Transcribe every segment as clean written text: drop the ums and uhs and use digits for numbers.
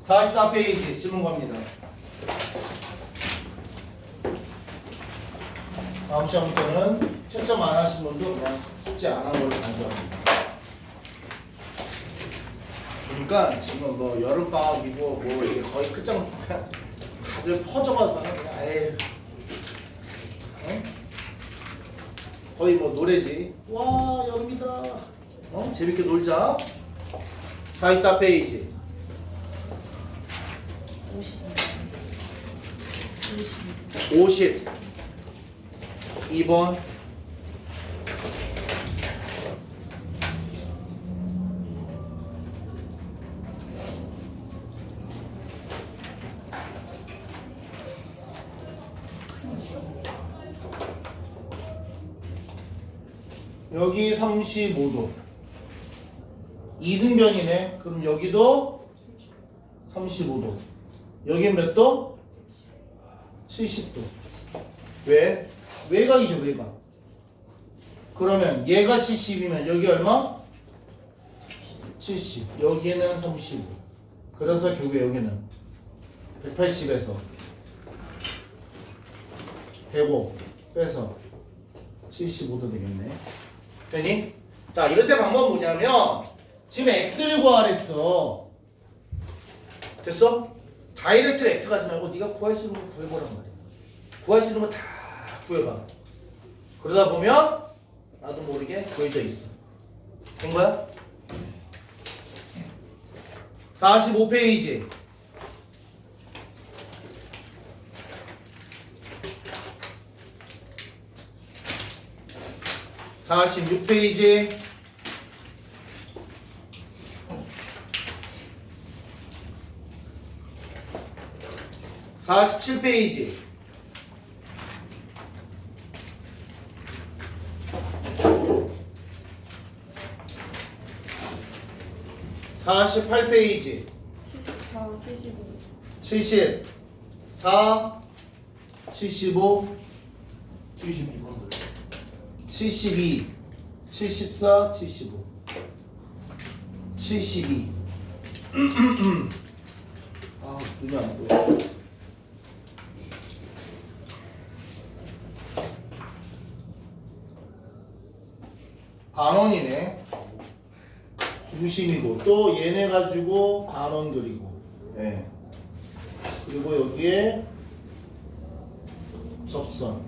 44페이지 질문 갑니다. 다음 시험부터는 채점 안 하신 분도 그냥 숙제 안 한 걸로 간주합니다. 그러니까 지금 뭐 여름방학이고 뭐 이게 거의 끝장 그냥 다들 퍼져가서 그냥 에이 어? 거의 뭐 노래지. 와 여름이다. 어? 재밌게 놀자. 44페이지 52번 여기 35도 이등변이네. 그럼 여기도 35도. 여긴 몇 도? 70도. 왜? 외곽이죠, 외곽. 그러면 얘가 70이면 여기 얼마? 70. 여기는 35. 그래서 결국에 여기는 180에서 105 빼서 75도 되겠네. 되니? 자, 이럴 때 방법은 뭐냐면 지금 x를 구하랬어. 됐어? 다이렉트로 x 가지 말고 네가 구할 수 있는 거 구해보란 말이야. 구할 수 있는 거 다 구해봐. 그러다 보면 나도 모르게 구해져 있어. 된 거야? 45페이지 46페이지 47페이지 48페이지 74, 75. 74 75 72 74 75 72 아 눈이 안 보여. 반원이네. 중심이고 또 얘네 가지고 반원 그리고 예. 그리고 여기에 접선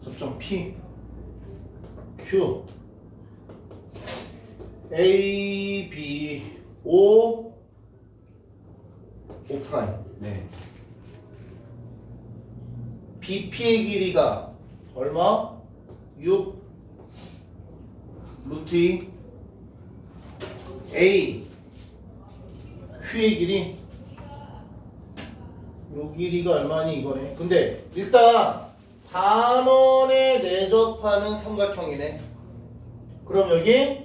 접점 P Q A B O O 프라임. 네. BP의 길이가 얼마? 6 루트 2 A Q의 길이 요 길이가 얼마니 이거네. 근데 일단 반원에 내접하는 삼각형이네. 그럼 여기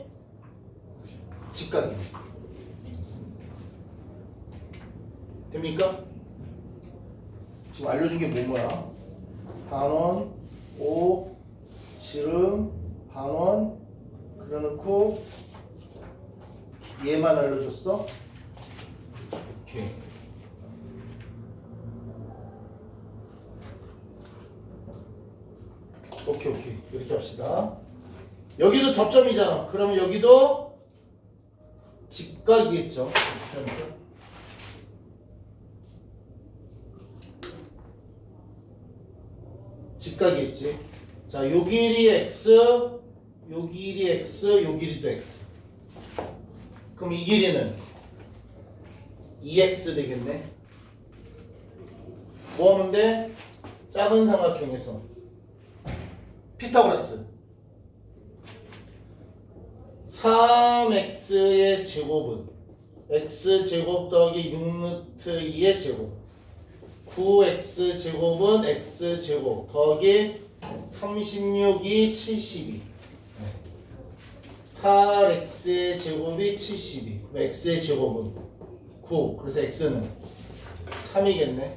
직각이네. 됩니까? 지금 알려준 게 뭐야? 반원, 오, 지름, 반원 그려놓고 얘만 알려줬어? 오케이. 오케이. 이렇게 합시다. 여기도 접점이잖아. 그러면 여기도 직각이겠죠. 직각이겠지. 자, 요 길이 x, 요 길이 x, 요 길이도 x. 그럼 이 길이는 2x 되겠네. 뭐 하면 돼? 작은 삼각형에서 피타고라스 3x의 제곱은 x제곱 더하기 6루트 2의 제곱 9x 제곱은 x 제곱 더하기 36이 72 8x의 제곱이 72 그럼 x의 제곱은 9 그래서 x는 3이겠네.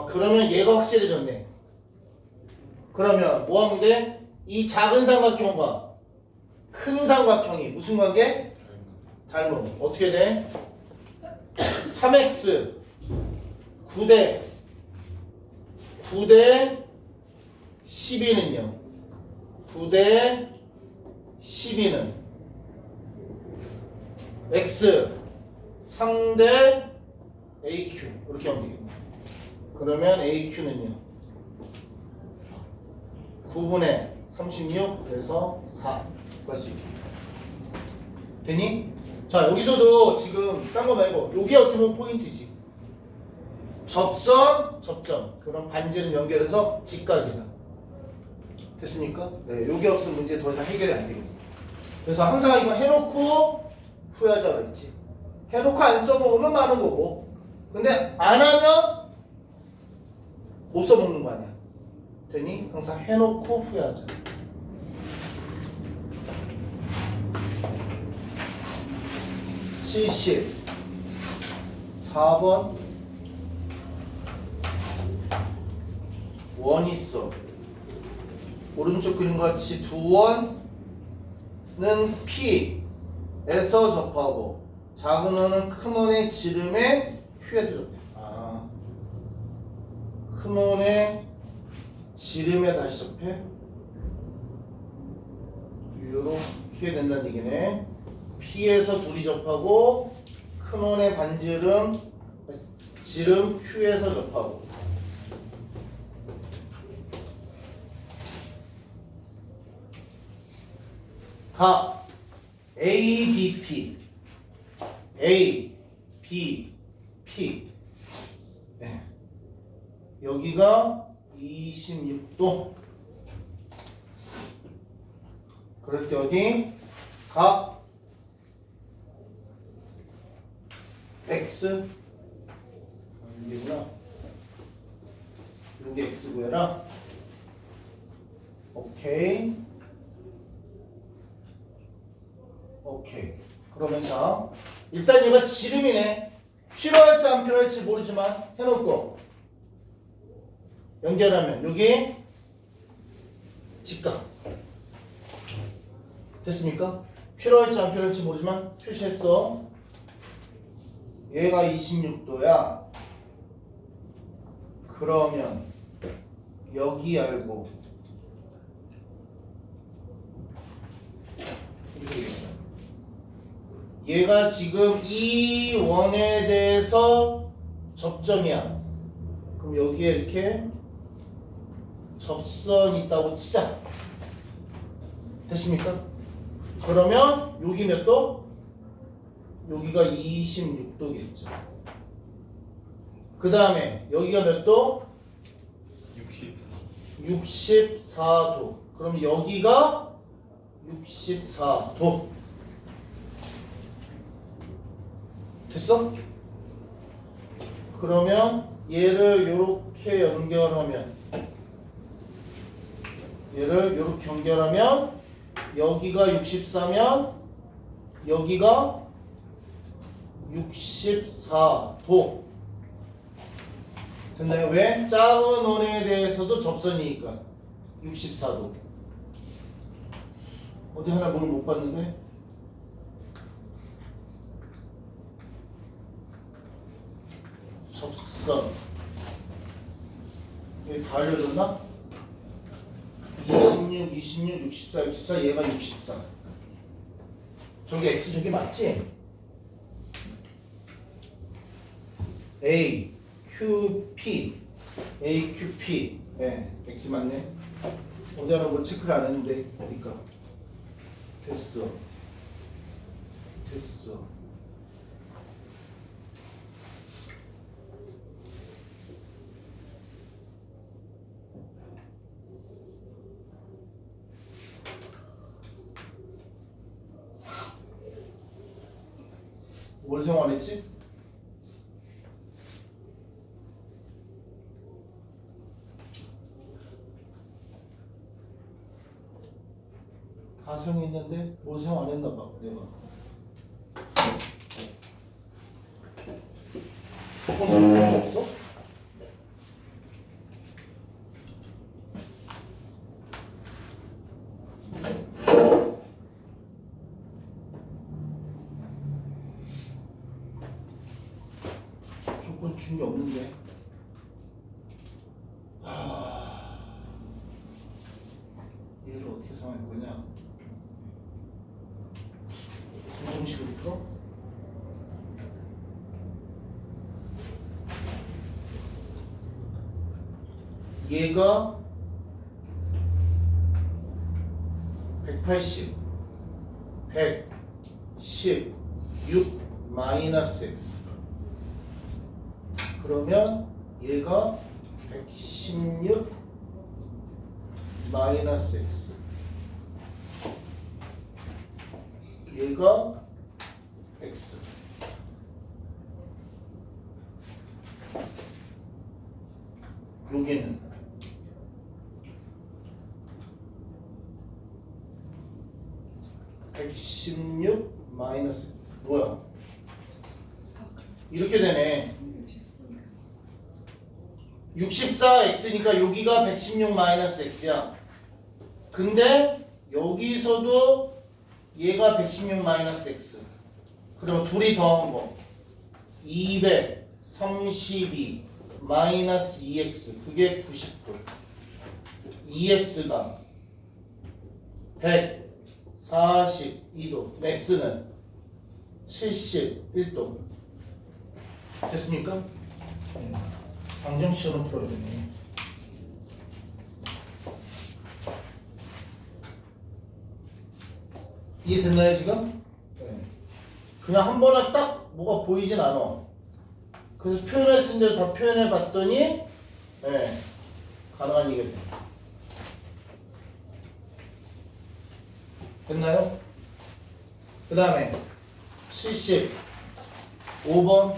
그러면 얘가 확실해졌네. 그러면 뭐 하면 돼? 이 작은 삼각형과 큰 삼각형이 무슨 관계? 닮음. 어떻게 돼? 3x 9대 12는요. 9대 12는 x 3대 aq 이렇게 하면 되겠네. 그러면 aq는요 9분의 36 그래서 4 할 수 있겠네. 되니? 자 여기서도 지금 딴 거 말고 요게 어떻게 보면 포인트지. 접선, 접점 그럼 반지름 연결해서 직각이다. 됐습니까? 네, 요게 없으면 문제 더 이상 해결이 안 되겠네. 그래서 항상 이거 해놓고 후회하자고 했지. 해놓고 안 써먹으면 많은 거고 근데 안 하면 못 써먹는 거 아니야. 되니? 항상 해놓고 후회하자. (70) 4번 원 있어. 오른쪽 그림과 같이 두 원은 P에서 접하고 작은 원은 큰 원의 지름에 Q에서 접해. 큰 원의 지름에 다시 접해. 이렇게 된다는 얘기네. P에서 둘이 접하고 큰 원의 반지름 지름 Q에서 접하고 각 ABP ABP 네. 여기가 26도. 그럴 때 어디 각 X 여기구나. 여기 X 구해라. 오케이. 오케이. 그러면 자 일단 얘가 지름이네. 필요할지 안 필요할지 모르지만 해놓고 연결하면 여기 직각 됐습니까? 필요할지 안 필요할지 모르지만 표시했어. 얘가 26도야. 그러면 여기 알고 이렇게 되겠다. 얘가 지금 이 원에 대해서 접점이야. 그럼 여기에 이렇게 접선이 있다고 치자. 됐습니까? 그러면 여기 몇 도? 여기가 26도겠죠. 그 다음에 여기가 몇 도? 64도. 그럼 여기가 64도. 됐어? 그러면 얘를 이렇게 연결하면 얘를 이렇게 연결하면 여기가 64면 여기가 64도. 됐나요? 왜? 작은 원에 대해서도 접선이니까 64도. 어디 하나 뭘 못 봤는데? 접선 여기 다 알려줬나? 26, 26, 64, 64 얘가 64 저기 X 저기 맞지? A, Q, P A, Q, P 네, X 맞네. 어디 하나 뭐 체크를 안 했는데 어디까? 됐어 됐어. 뭘 생활했지? 다 생했는데 뭘 생활 안 했나 봐 내가. 조건 거 없어? 준 게 없는데. 얘를 어떻게 상할 거냐? 공정식으로 풀어? 얘가 180, 116 마이너스 x. 그러면 얘가 116 마이너스 x. 얘가 x. 여기는 116 마이너스 뭐야? 이렇게 되네. 64x니까 여기가 116 마이너스 x야. 근데 여기서도 얘가 116 마이너스 x. 그럼 둘이 더한 거 232 마이너스 2x. 그게 90도. 2x가 142도. x는 71도. 됐습니까? 방정식으로 풀어야 되네. 이해됐나요 지금? 네. 그냥 한 번에 딱 뭐가 보이진 않아. 그래서 표현할 수 있는 대로 다 표현해 봤더니 네, 가능한 얘기가 돼. 됐나요? 그 다음에 75번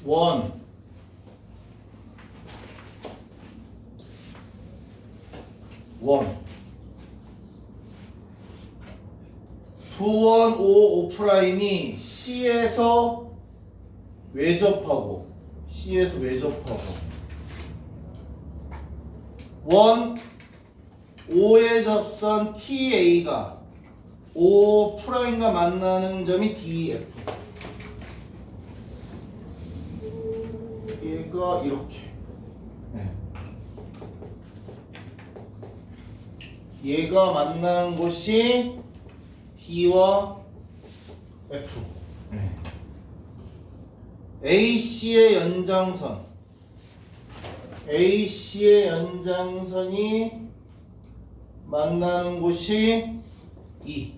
원 투원 오 오프라인이 C에서 외접하고 원 O의 접선 TA가 O 프라임과 만나는 점이 DF. 얘가 이렇게. 네. 얘가 만나는 곳이 D와 F. 네. AC의 연장선이 만나는 곳이 E.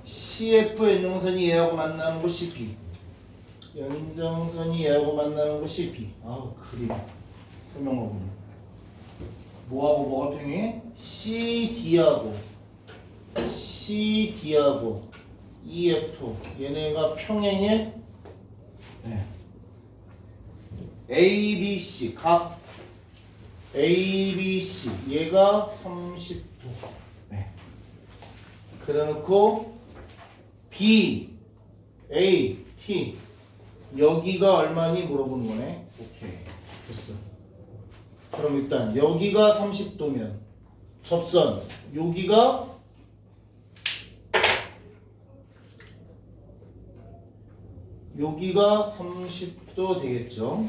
CF의 연장선이 얘하고 만나는 곳이 B. 연장선이 얘하고 만나는 곳이 B. 아우 그림 설명하고 뭐하고 뭐가 평행해? CD하고 EF 얘네가 평행해. 네. ABC 각 ABC 얘가 30도. 네. 그래놓고 B, A, T 여기가 얼마니 물어보는 거네. 오케이 됐어. 그럼 일단 여기가 30도면 접선 여기가 여기가 30도 되겠죠.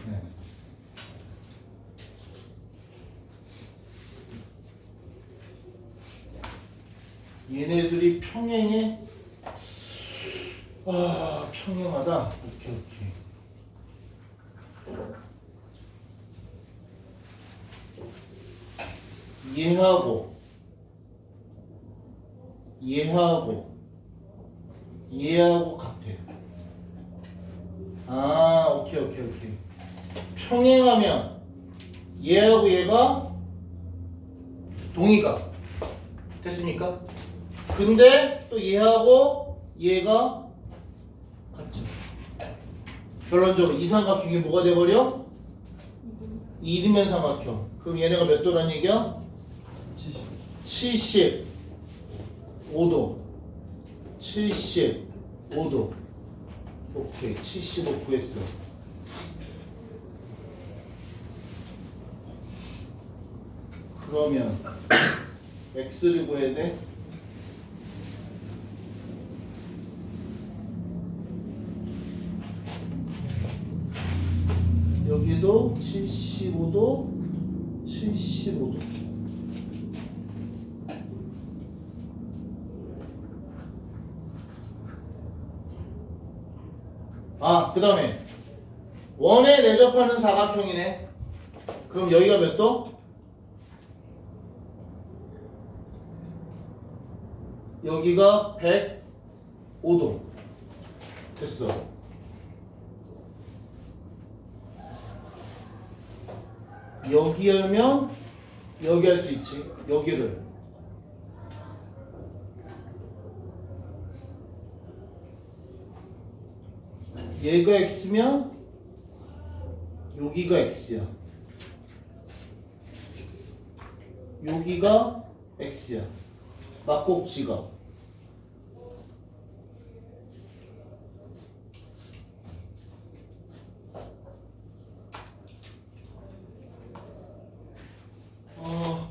네. 얘네들이 평행해? 아 평행하다. 오케이. 얘하고 같아. 아 오케이. 평행하면 얘하고 얘가 동의가 됐습니까? 근데 또 얘하고 얘가 같죠. 결론적으로 이 삼각형이 뭐가 돼버려? 이등변 삼각형. 그럼 얘네가 몇 도란 얘기야? 70. 5도 75도 오케이 75 구했어. 그러면 x를 구해야 돼. 여기도 75도 75도 그 다음에 원에 내접하는 사각형이네. 그럼 여기가 몇 도? 여기가 105도 됐어. 여기 하면 여기 할 수 있지. 여기를 얘가 x면 여기가 x야. 여기가 x야. 막꼭지가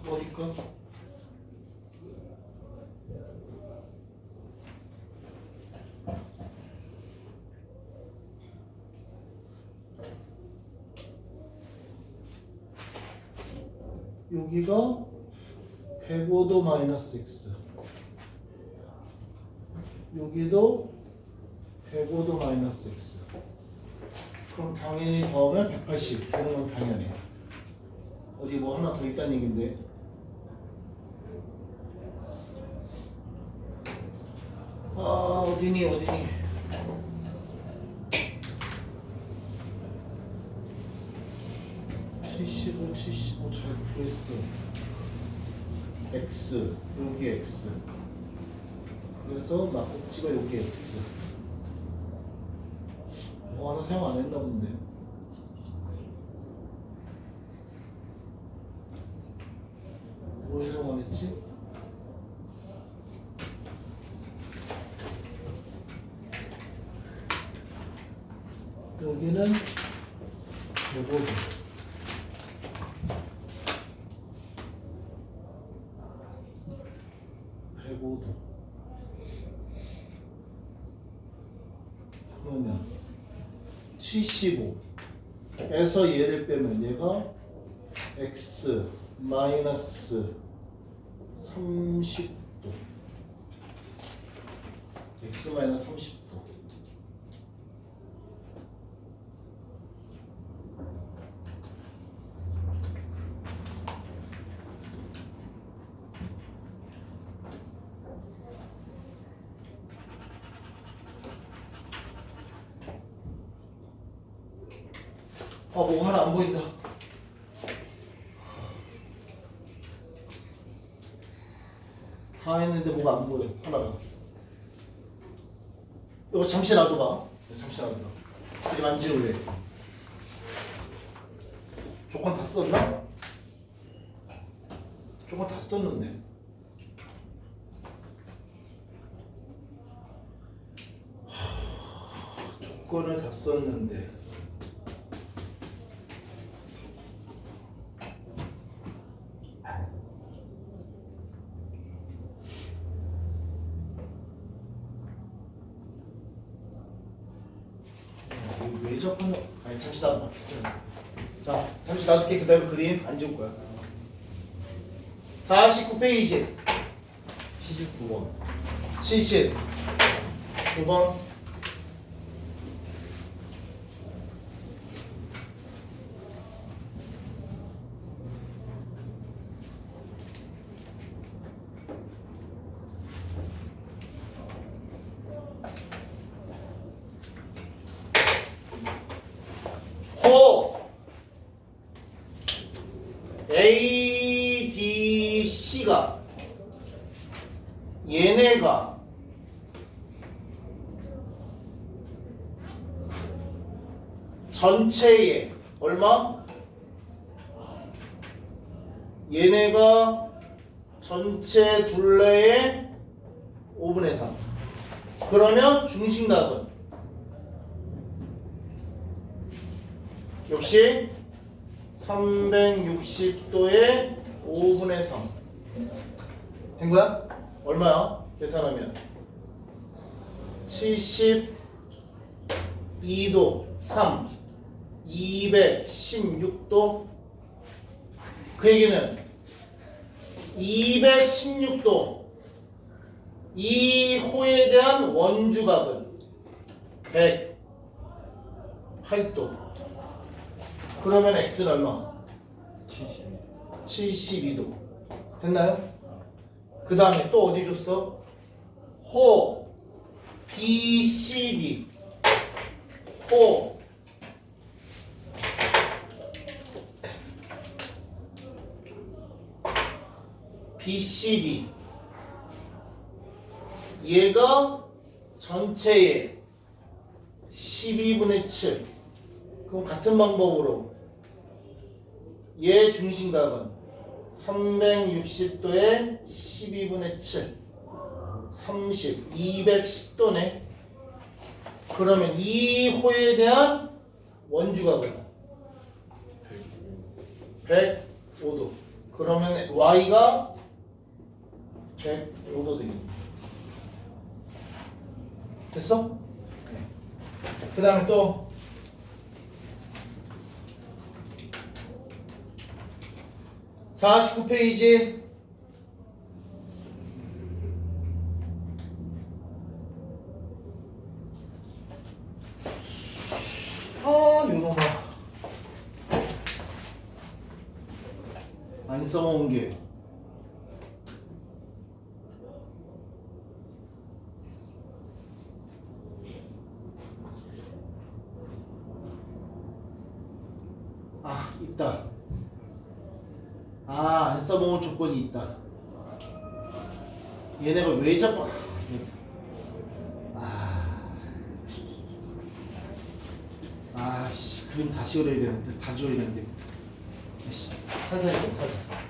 어디까? 여기가 105도 마이너스 x 여기도 105도 마이너스 x 그럼 당연히 더하면 180 되는 건 당연해. 어디 뭐 하나 더 있다는 얘긴데 어디니 75 잘 구했어. x 여기 x 그래서 막꼭지가 여기 x 하나 사용 안 했나 본데. 뭘 사용 안 했지? 여기는 105도 105도 그러면 75에서 얘를 빼면 얘가 x 마이너스 30도 x 마이너스 30도 뭐 하나 안 보인다. 다 했는데 뭐가 안 보여. 하나가. 이거 잠시 놔둬봐. 잠시 놔둬봐. 이리 만지울래. 조건 다 썼나? 조건 다 썼는데. 조건을 다 썼는데. 왜 접하냐? 아니 잠시 놔둬봐. 자 잠시 놔둘게. 그 다음에 그림 안 지울 거야. 49페이지 79번 79번 호 A, D, C가 얘네가 전체의 얼마? 얘네가 전체 둘레의 5분의 3. 그러면 중심각은 역시 360도의 5분의 3. 된 거야? 얼마야? 계산하면 72도 3, 216도. 그 얘기는 216도 이 호에 대한 원주각은 108도. 그러면 x는 얼마? 72도. 됐나요? 그 다음에 또 어디 줬어? 호 BCD. 호 BCD. 얘가 전체의 12분의 7. 그럼 같은 방법으로 얘 중심각은 360도에 12분의 7 30 210도네. 그러면 이 호에 대한 원주각은 105도. 그러면 y가 105도 되겠네. 됐어? 네. 그 다음에 또 49페이지. 이놈아. 안 써먹은 게. 있다. 안 써먹은 조건이 있다. 얘네가 왜 자꾸 씨, 그림 다시 그려야 되는데, 다 지워야 되는데. 씨, 살살 좀, 살살.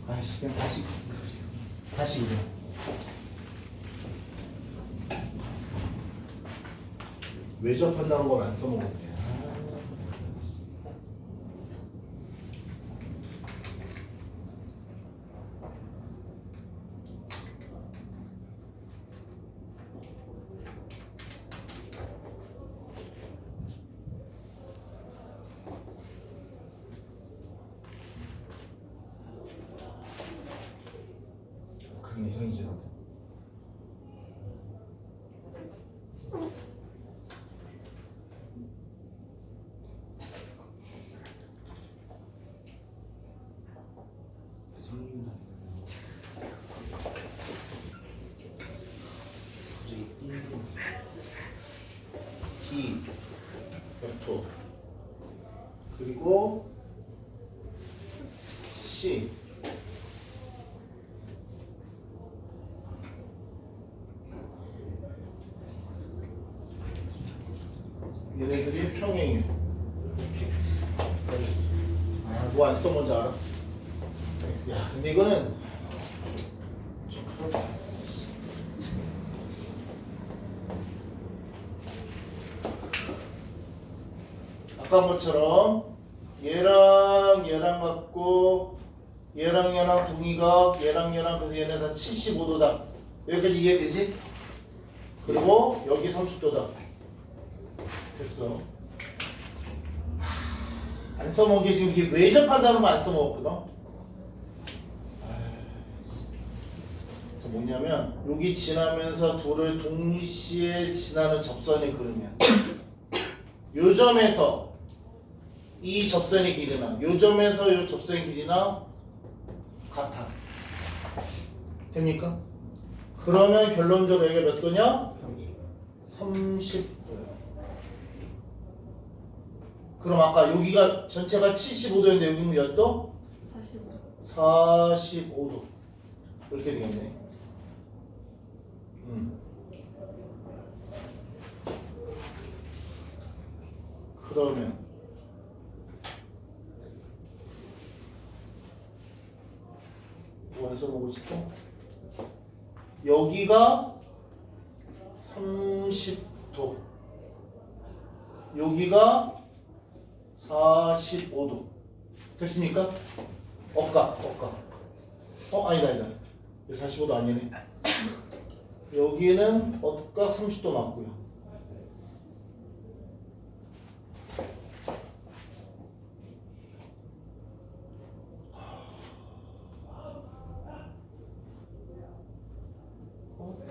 아이씨, 그냥 다시 그려. 왜 접한다는 걸 안 써먹었네. 그게 이상이지. D F 그리고 C. 얘네들이 평행이에요. 이렇게. 알겠어. 뭐 안 써본 줄 알았어. 알겠어. 야, 근데 이거는 좀 그렇다. 아까 한 것처럼 얘랑 같고 얘랑 동의각, 얘랑 그래서 얘네 다 75도다. 여기까지 이해되지? 그리고 여기 30도다. 됐어. 안 써먹은 게 지금 이게 왜 접한다는 거 안 써먹었거든. 자, 뭐냐면 여기 지나면서 둘을 동시에 지나는 접선의 그림이야. 요 점에서 이 접선의 길이나 요 점에서 요 접선의 길이나 같아. 됩니까? 그러면 결론적으로 여기가 몇 도냐? 30도야. 그럼 아까 여기가 전체가 75도였는데 여기는 몇 도? 45도 이렇게 되겠네. 그러면 원서 보고 싶어? 여기가 30도, 여기가 45도. 됐습니까? 억각. 아니다. 45도 아니네. 여기는 억각 30도 맞고요.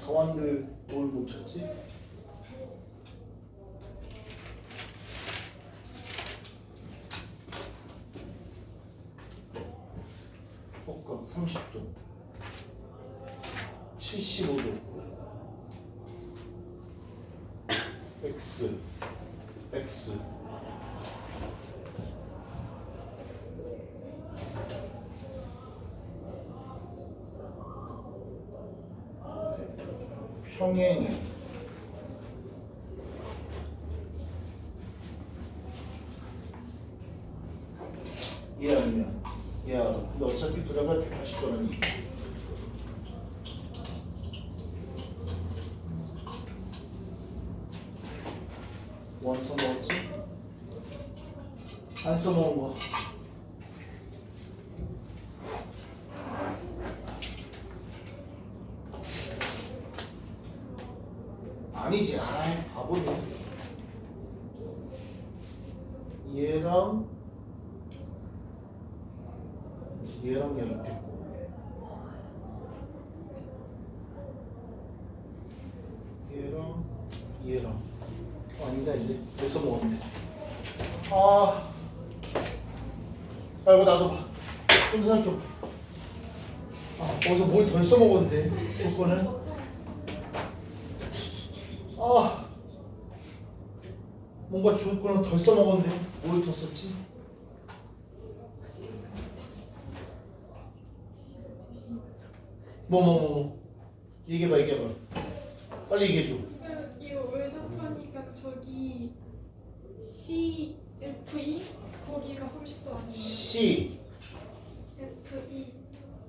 다완들 뭘 못 찾지? 억각 30도, 75도, x. 평행에 얘 아니면 얘야. 근데 어차피 들어갈 180도라니. 원 써먹었지? 안 써먹은 거. 아니지. 아이 바보네. 얘랑 연락했고, 얘랑 아니다. 이제 벌써 먹었네. 아이고 나도 좀 생각해볼게. 어디서 뭘 덜 써먹었는데 그거는. 뭔가 좋을 거는 덜 써먹었는데 뭘 더 썼지? 뭐 얘기해봐. 빨리 얘기해줘. 이거 외접하니까 저기 CFE 거기가 30도 아니에요? C, FE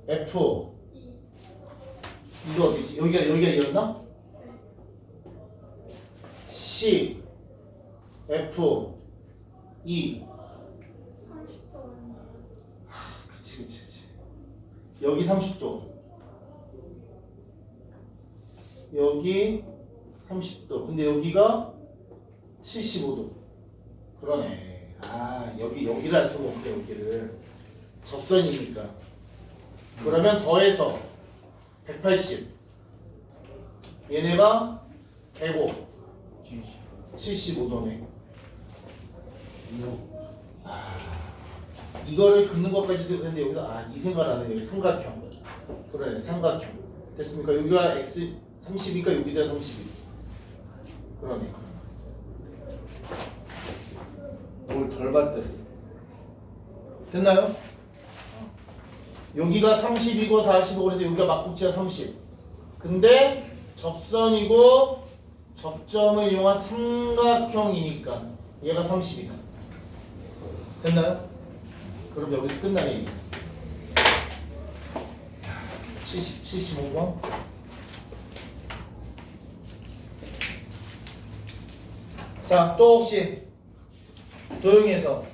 F. E 이거 어디지? 여기가 이었나? 네. C, F, E. 30도 아니에요? 그치. 여기 30도. 여기 30도. 근데 여기가 75도. 그러네. 여기를 안 쓰고 없네. 여기를. 접선이니까. 그러면 더해서 180. 얘네가 105. 75도네. 이거를 긋는 것까지도 그런데 여기서 이 생각 안 해. 여기 삼각형. 그러네. 삼각형. 됐습니까? 여기가 x 30이니까 여기다 32. 그러네. 뭘 덜 받댔어. 됐나요? 여기가 30이고 45 그래서 여기가 막국지가 30. 근데 접선이고 접점을 이용한 삼각형이니까 얘가 30이다. 됐나요? 그럼 여기서 끝나네. 75번. 자, 또 혹시 도형에서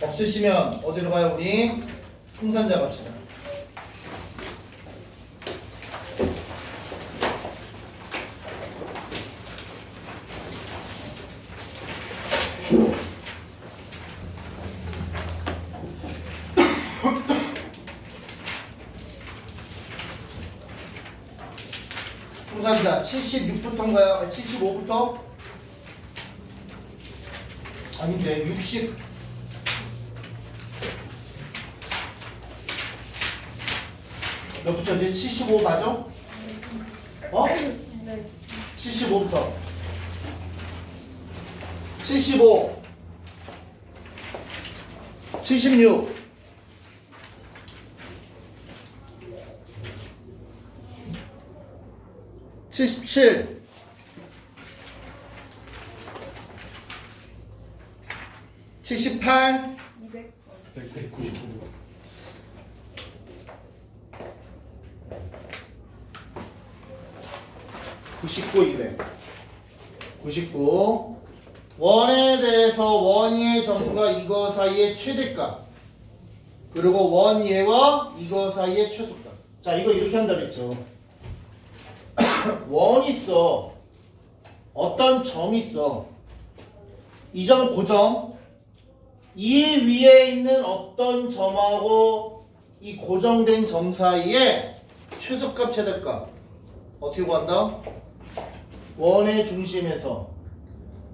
없으시면 어디로 가요? 우리 풍선자 갑시다. 풍선자 76부터인가요? 75부터? 아닌데 60. 몇부터지? 75 맞아? 네. 75부터 75 76 77 78 200. 199. 99 200 99 원에 대해서 원위의 점과 이거 사이의 최대값 그리고 원예와 이거 사이의 최소값. 자 이거 이렇게 한다 그랬죠. 원 있어. 어떤 점이 있어. 이 점 고정. 이 위에 있는 어떤 점하고 이 고정된 점 사이에 최소값 최대값 어떻게 구한다? 원의 중심에서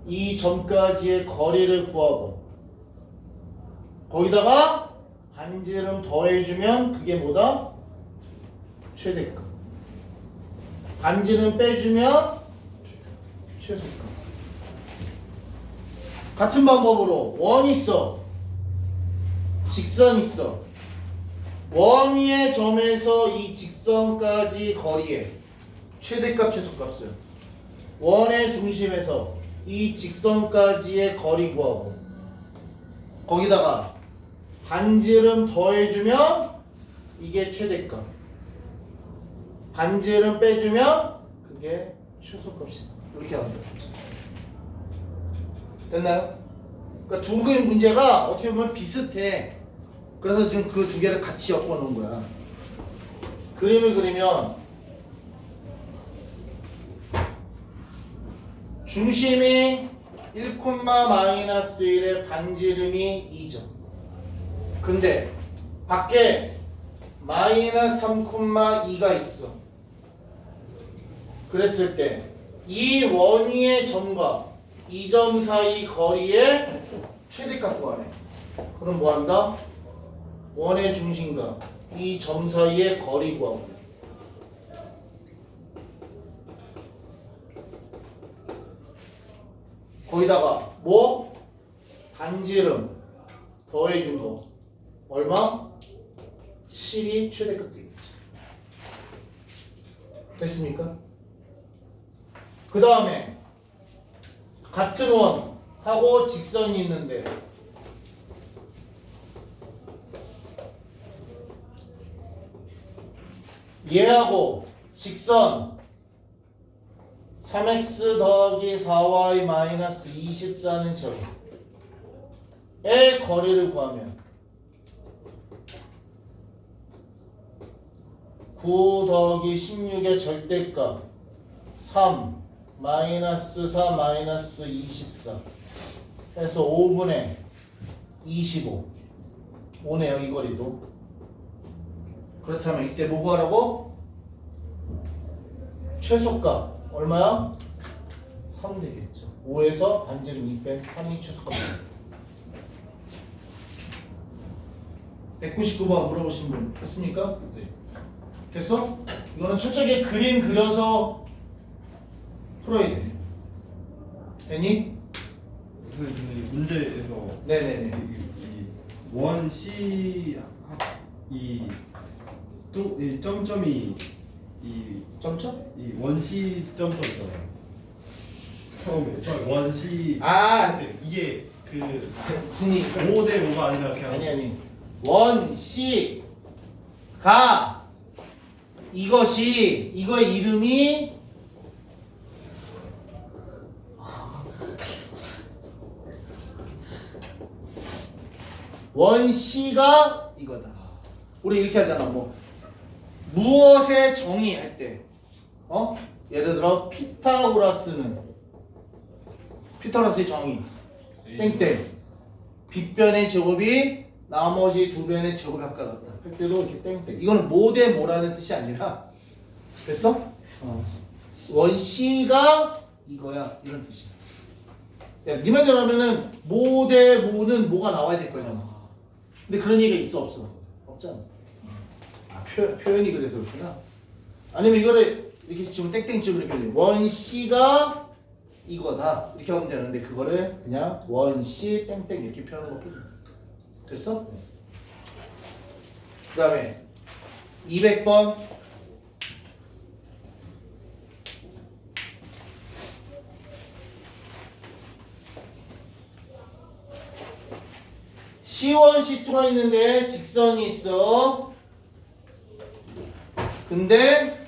이 점까지의 거리를 구하고 거기다가 반지름 더해주면 그게 뭐다? 최대값. 반지름 빼주면 최소값. 같은 방법으로 원 있어. 직선 있어. 원 위의 점에서 이 직선까지 거리의 최대값 최소값은 원의 중심에서 이 직선까지의 거리 구하고 거기다가 반지름 더해주면 이게 최대값. 반지름 빼주면 그게 최소값이다. 이렇게 하면 되죠. 됐나요? 그러니까 두 개의 문제가 어떻게 보면 비슷해. 그래서 지금 그 두 개를 같이 엮어 놓은 거야. 그림을 그리면 중심이 1,-1의 반지름이 2점. 근데 밖에 마이너스 3,2가 있어. 그랬을 때 이 원위의 점과 이 점 사이 거리의 최대값 구하래. 그럼 뭐 한다? 원의 중심과 이 점 사이의 거리 구하고. 거기다가 뭐? 반지름 더해준 거 얼마? 7이 최대값 되겠지. 됐습니까? 그 다음에 같은 원하고 직선이 있는데 얘하고 직선 3x 더하기 4y 마이너스 24는 점의 거리를 구하면 9 더하기 16의 절대값 3 마이너스 4 마이너스 24 해서 5분의 25 오네요. 이 거리도. 그렇다면 이때 뭐 구하라고? 최소값 얼마야? 3 되겠죠. 5에서 반지름 2 뺀 3이 최소값. 199번 물어보신 분 됐습니까? 네. 됐어? 이거는 철저하게 그림 그려서 풀어야 돼. 됐니? 근데 이 문제에서 네네네. 원 C 이 점점이 점점? 이 원시 점점 있잖아요. 처음에 원시 이게 그 무슨 얘기? 5대 5가 아니라 그냥 아니 원 C가 이것이 이거의 이름이 원 C가 이거다. 우리 이렇게 하잖아. 뭐 무엇의 정의 할 때 예를 들어 피타고라스의 정의 땡땡 빗변의 제곱이 나머지 두 변의 제곱 합과 같다 할 때도 이렇게 땡땡. 이거는 뭐 대 뭐라는 뜻이 아니라 됐어? 원 C가 이거야 이런 뜻이야. 야, 네 말대로 하면은 뭐 대 뭐는 뭐가 나와야 될 거냐. 근데 그런 얘기가 있어 없어? 없잖아. 표현이 그래서 그렇구나. 아니면 이거를 이렇게 지금 땡땡집을 이렇게 해요. 원 C가 이거다 이렇게 하면 되는데 그거를 그냥 원 C 땡땡 이렇게 표현하는 것도 됐어? 그 다음에 200번 C1, C2가 있는데 직선이 있어. 근데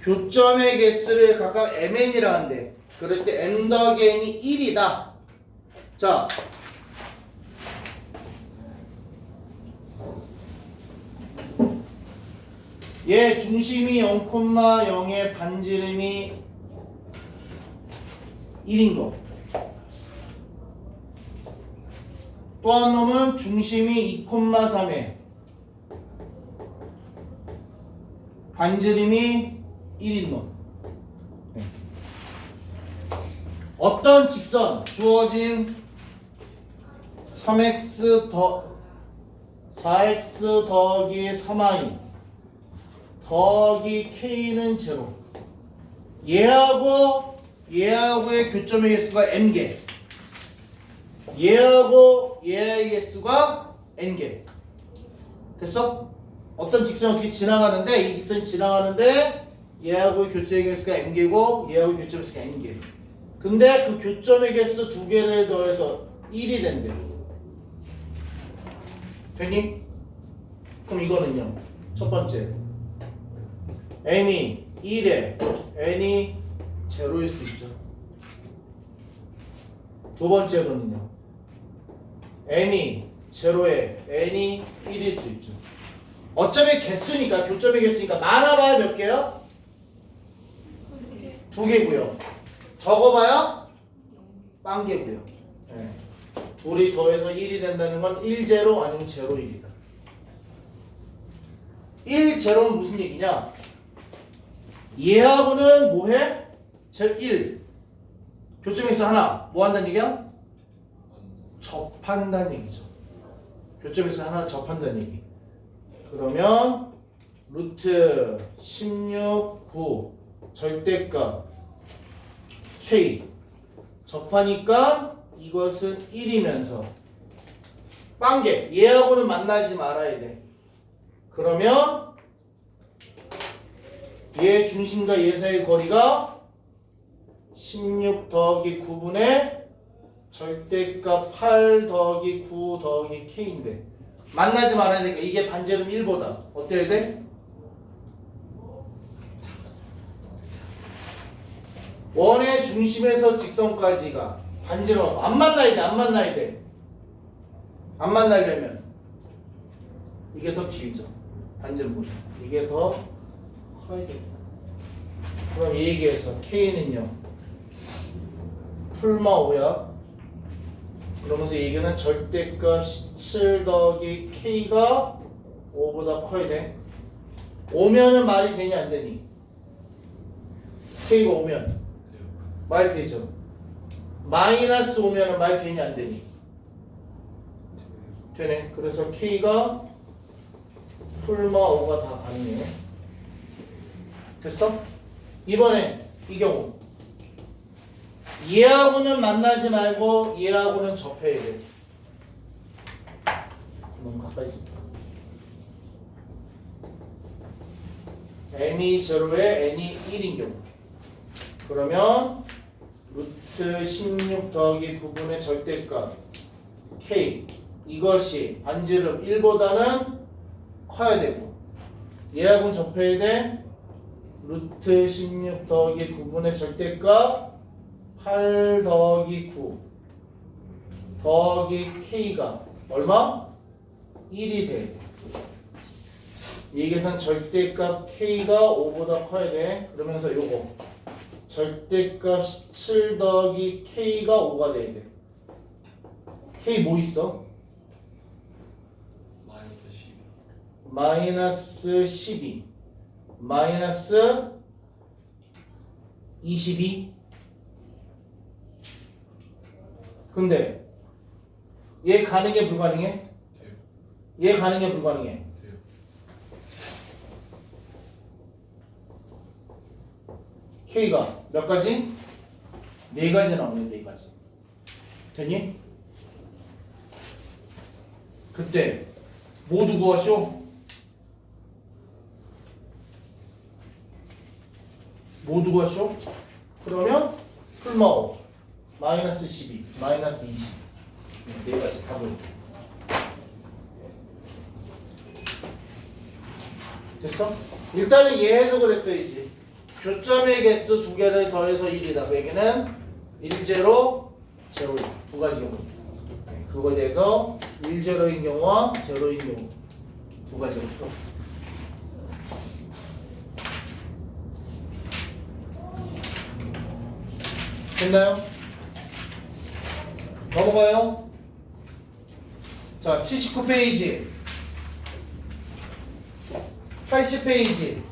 교점의 개수를 각각 mn이라 한대. 그럴 때 m 더하기 n이 1이다. 자, 얘 중심이 0,0의 반지름이 1인 거. 또 한 놈은 중심이 2,3에 반지름이 1인 놈. 어떤 직선 주어진 3x 4x 더하기 3i 더하기 k는 제로. 얘하고의 교점의 개수가 n개. 얘의 개수가 n개. 됐어? 어떤 직선이 어떻게 지나가는데 이 직선이 지나가는데 얘하고의 교점의 개수가 n개고 얘하고의 교점의 개수가 n개. 근데 그 교점의 개수 두 개를 더해서 1이 된대. 됐니? 그럼 이거는요. 첫 번째 n이 1에 n이 제로일 수 있죠. 두 번째로는요. n이 제로에 n이 1일 수 있죠. 어차피 개수니까 교점의 개수니까 많아봐야 몇 개요? 두 개고요. 적어봐야 빵개고요. 네. 둘이 더해서 1이 된다는 건 1, 제로 아니면 제로 1이다. 1, 제로는 무슨 얘기냐? 얘하고는 뭐해? 제 1. 교점에서 하나 뭐 한다는 얘기야? 접한다는 얘기죠. 교점에서 하나 접한다는 얘기. 그러면 루트 16, 9 절대값 k 접하니까 이것은 1이면서 빵개 얘하고는 만나지 말아야 돼. 그러면 얘 중심과 얘 사이의 거리가 16 더하기 9분의 절대값 8 더하기 9 더하기 k인데 만나지 말아야 되니까 이게 반지름 1보다 어때야 돼? 원의 중심에서 직선까지가 반지름 안 만나야 돼. 안 만나야 돼. 안 만나려면 이게 더 길죠. 반지름보다 이게 더 커야 돼. 그럼 이 얘기에서 k는요 풀마 5야. 그러면서 이 얘기는 절대값 17 더하기 k가 5보다 커야 돼. 오면은 말이 되니 안 되니? k가 오면 말이 되죠. 마이너스 오면은 말이 되니 안 되니? 되네. 그래서 k가 풀마 5가 다 가능해요. 됐어? 이번에 이 경우 얘하고는 만나지 말고 얘하고는 접해야 돼. 너무 가까이 있습니다. n이 제로에 n이 1인 경우 그러면 루트 16 더하기 9분의 절대값 k 이것이 반지름 1보다는 커야 되고 얘하고는 접해야 돼. 루트 16 더하기 9분의 절대값 8 더하기 9 더하기 k가 얼마? 1이 돼. 이 계산 절대값 k가 5보다 커야 돼. 그러면서 요거 절대값 17 더하기 k가 5가 돼야 돼. k 뭐 있어? 마이너스 12 마이너스 22 근데 얘 가능해 불가능해? 돼요. 얘 가능해 불가능해? 돼요. k가 몇 가지? 네 가지 나오네. 네 가지. 됐니? 그때 모두 구하시오. 모두 구하시오. 그러면 풀마 5 마이너스 12 마이너스 20 네 가지 답을 됐어? 일단은 얘 해석을 했어야지. 교점의 개수 두 개를 더해서 1이다. 그 얘기는 1, 0, 0, 1. 두 가지 경우. 그거에 대해서 1, 0인 경우와 0인 경우. 두 가지로 풀어. 됐나요? 넘어가요. 자, 79페이지. 80페이지.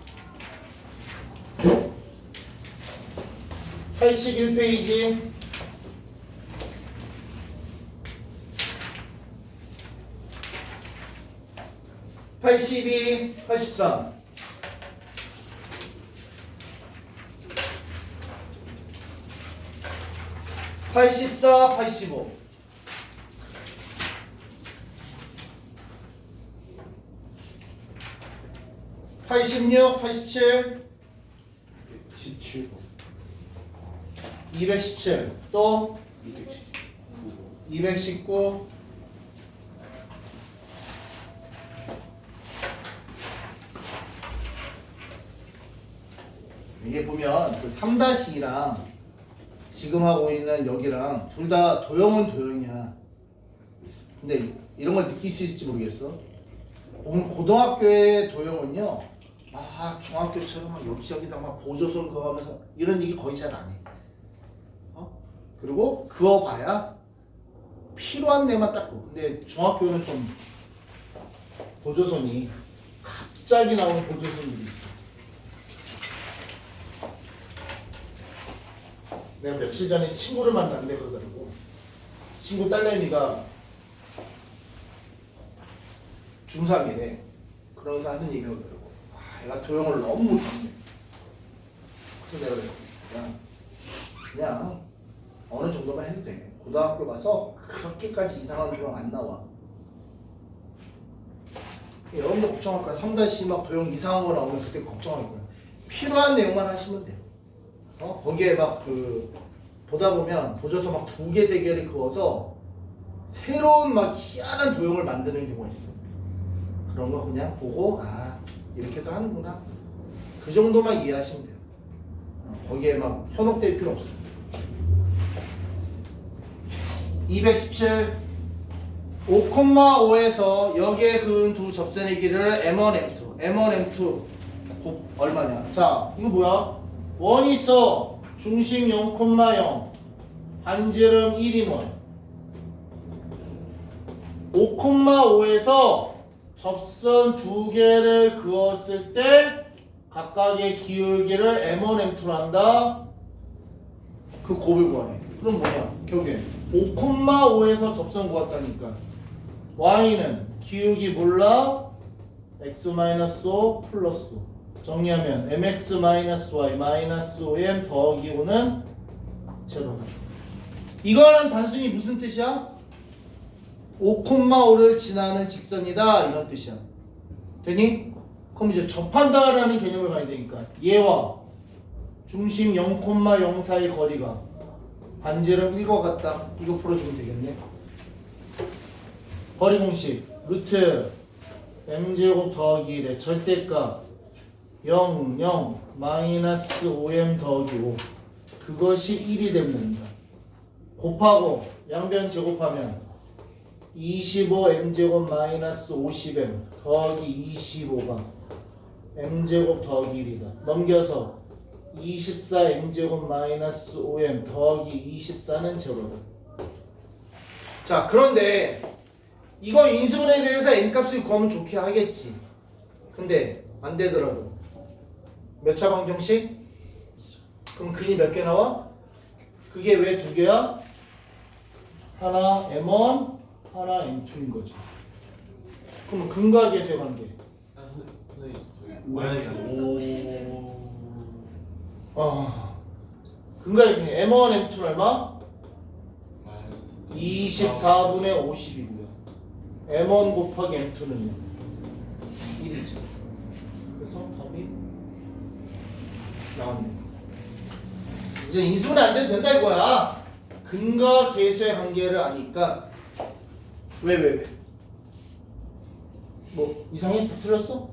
81페이지. 82, 83. 84, 85. 86, 87, 17번 217, 또 219 219, 이게 보면 그 3-2랑 지금 하고 있는 여기랑 둘 다 도형은 도형이야. 근데 이런 걸 느낄 수 있을지 모르겠어. 고등학교의 도형은요, 막 중학교처럼 막 여기저기다 막 보조선 그어가면서 이런 얘기 거의 잘 안 해. 그리고 그어봐야 필요한 데만 딱 그어. 근데 중학교는 좀 보조선이 갑자기 나오는 보조선들이 있어. 내가 며칠 전에 친구를 만났는데 그러더라고. 친구 딸내미가 중3이래. 그러면서 하는 얘기가 그러더라고. 아, 얘가 도형을 너무 못한대. 그래서 내가 그랬어. 그냥 어느 정도만 해도 돼. 고등학교 가서 그렇게까지 이상한 도형 안 나와. 여러분들 걱정할 거야. 3-2 막 도형 이상한 거 나오면 그때 걱정할 거야. 필요한 내용만 하시면 돼요. 거기에 막 보다 보면 보조서 막 2개, 3개를 그어서 새로운 막 희한한 도형을 만드는 경우가 있어. 그런 거 그냥 보고 이렇게도 하는구나. 그 정도만 이해하시면 돼요. 거기에 막 현혹될 필요 없어. 217 5,5에서 여기에 그은 두 접선의 길이를 M1, M2 M1, M2 얼마냐. 자, 이거 뭐야? 원이 있어. 중심 0,0 반지름 1인 원. 5,5에서 접선 두 개를 그었을 때 각각의 기울기를 M1, M2로 한다. 그 곱을 구하네. 그럼 뭐야? 결국엔 5,5에서 접선 구했다니까. Y는 기울기 몰라. X-5 플러스 5. 정리하면 mx-y 마이너스 5m 더하기 5는 제로다. 이거는 단순히 무슨 뜻이야? 5,5를 지나는 직선이다 이런 뜻이야. 되니? 그럼 이제 접한다라는 개념을 봐야 되니까 얘와 중심 0,0 사이 거리가 반지름 1과 같다. 이거 풀어주면 되겠네. 거리 공식 루트 m제곱 더하기 1의 절대값 0, 0, 마이너스 5m 더하기 5. 그것이 1이 되면 됩니다. 곱하고 양변 제곱하면 25 m제곱 마이너스 50m 더하기 25가 m제곱 더하기 1이다. 넘겨서 24 m제곱 마이너스 5m 더하기 24는 제로다. 자, 그런데 이거 인수분해에 대해서 n값을 구하면 좋게 하겠지. 근데 안 되더라도 몇 차 방정식? 그럼 근이 몇 개 나와? 그게 왜 두 개야? 하나 M1, 하나 M2인 거지. 그럼 근과 계수의 관계. 근과 계수의 M1, M2는 얼마? 24분의 50이고요. m1 곱하기 m2는 1이죠. 그래서 답이 나왔네요. 이제 인수분해 안 돼도 된다 이거야. 근과 계수의 관계를 아니까. 왜? 뭐 이상해? 다 틀렸어?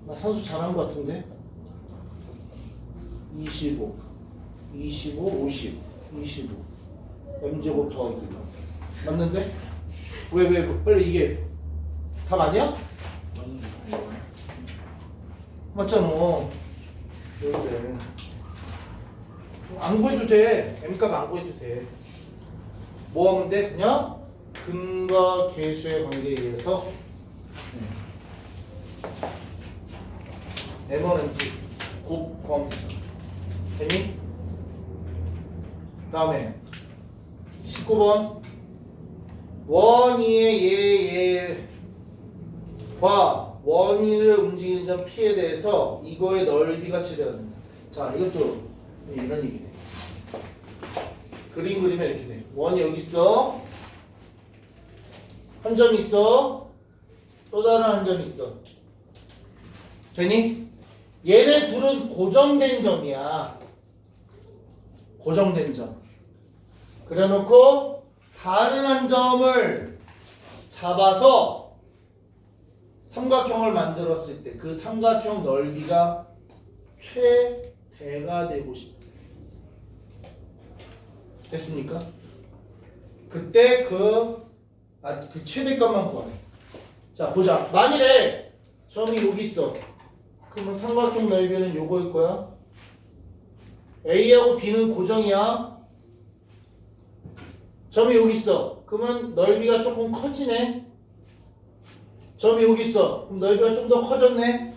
나 산수 잘한 것 같은데. 25, 50, 25 m제곱 더하기 맞는데? 왜 빨리 이게 답 아니야? 맞잖아. 왜 그래? 안 구해도 돼. m값 안 구해도 돼. 뭐 하면 돼? 그냥 근과 계수의 관계에 의해서 m1, m2 곱 구하면 되잖아. 됐니? 다음에 19번 원위의 얘과 원위를 움직이는 점 P에 대해서 이거의 넓이가 최대가 된다. 자, 이것도 이런 얘기네. 그림 그리면 이렇게 돼. 원이 여기 있어. 한 점이 있어. 또 다른 한 점이 있어. 되니? 얘네 둘은 고정된 점이야. 고정된 점. 그래 놓고 다른 한 점을 잡아서 삼각형을 만들었을 때 그 삼각형 넓이가 최대가 되고 싶다. 됐습니까? 그때 그 최대값만 구하래. 자, 보자. 만일에 점이 여기 있어. 그러면 삼각형 넓이는 요거일 거야. A하고 B는 고정이야. 점이 여기 있어. 그러면 넓이가 조금 커지네. 점이 여기 있어. 그럼 넓이가 좀 더 커졌네.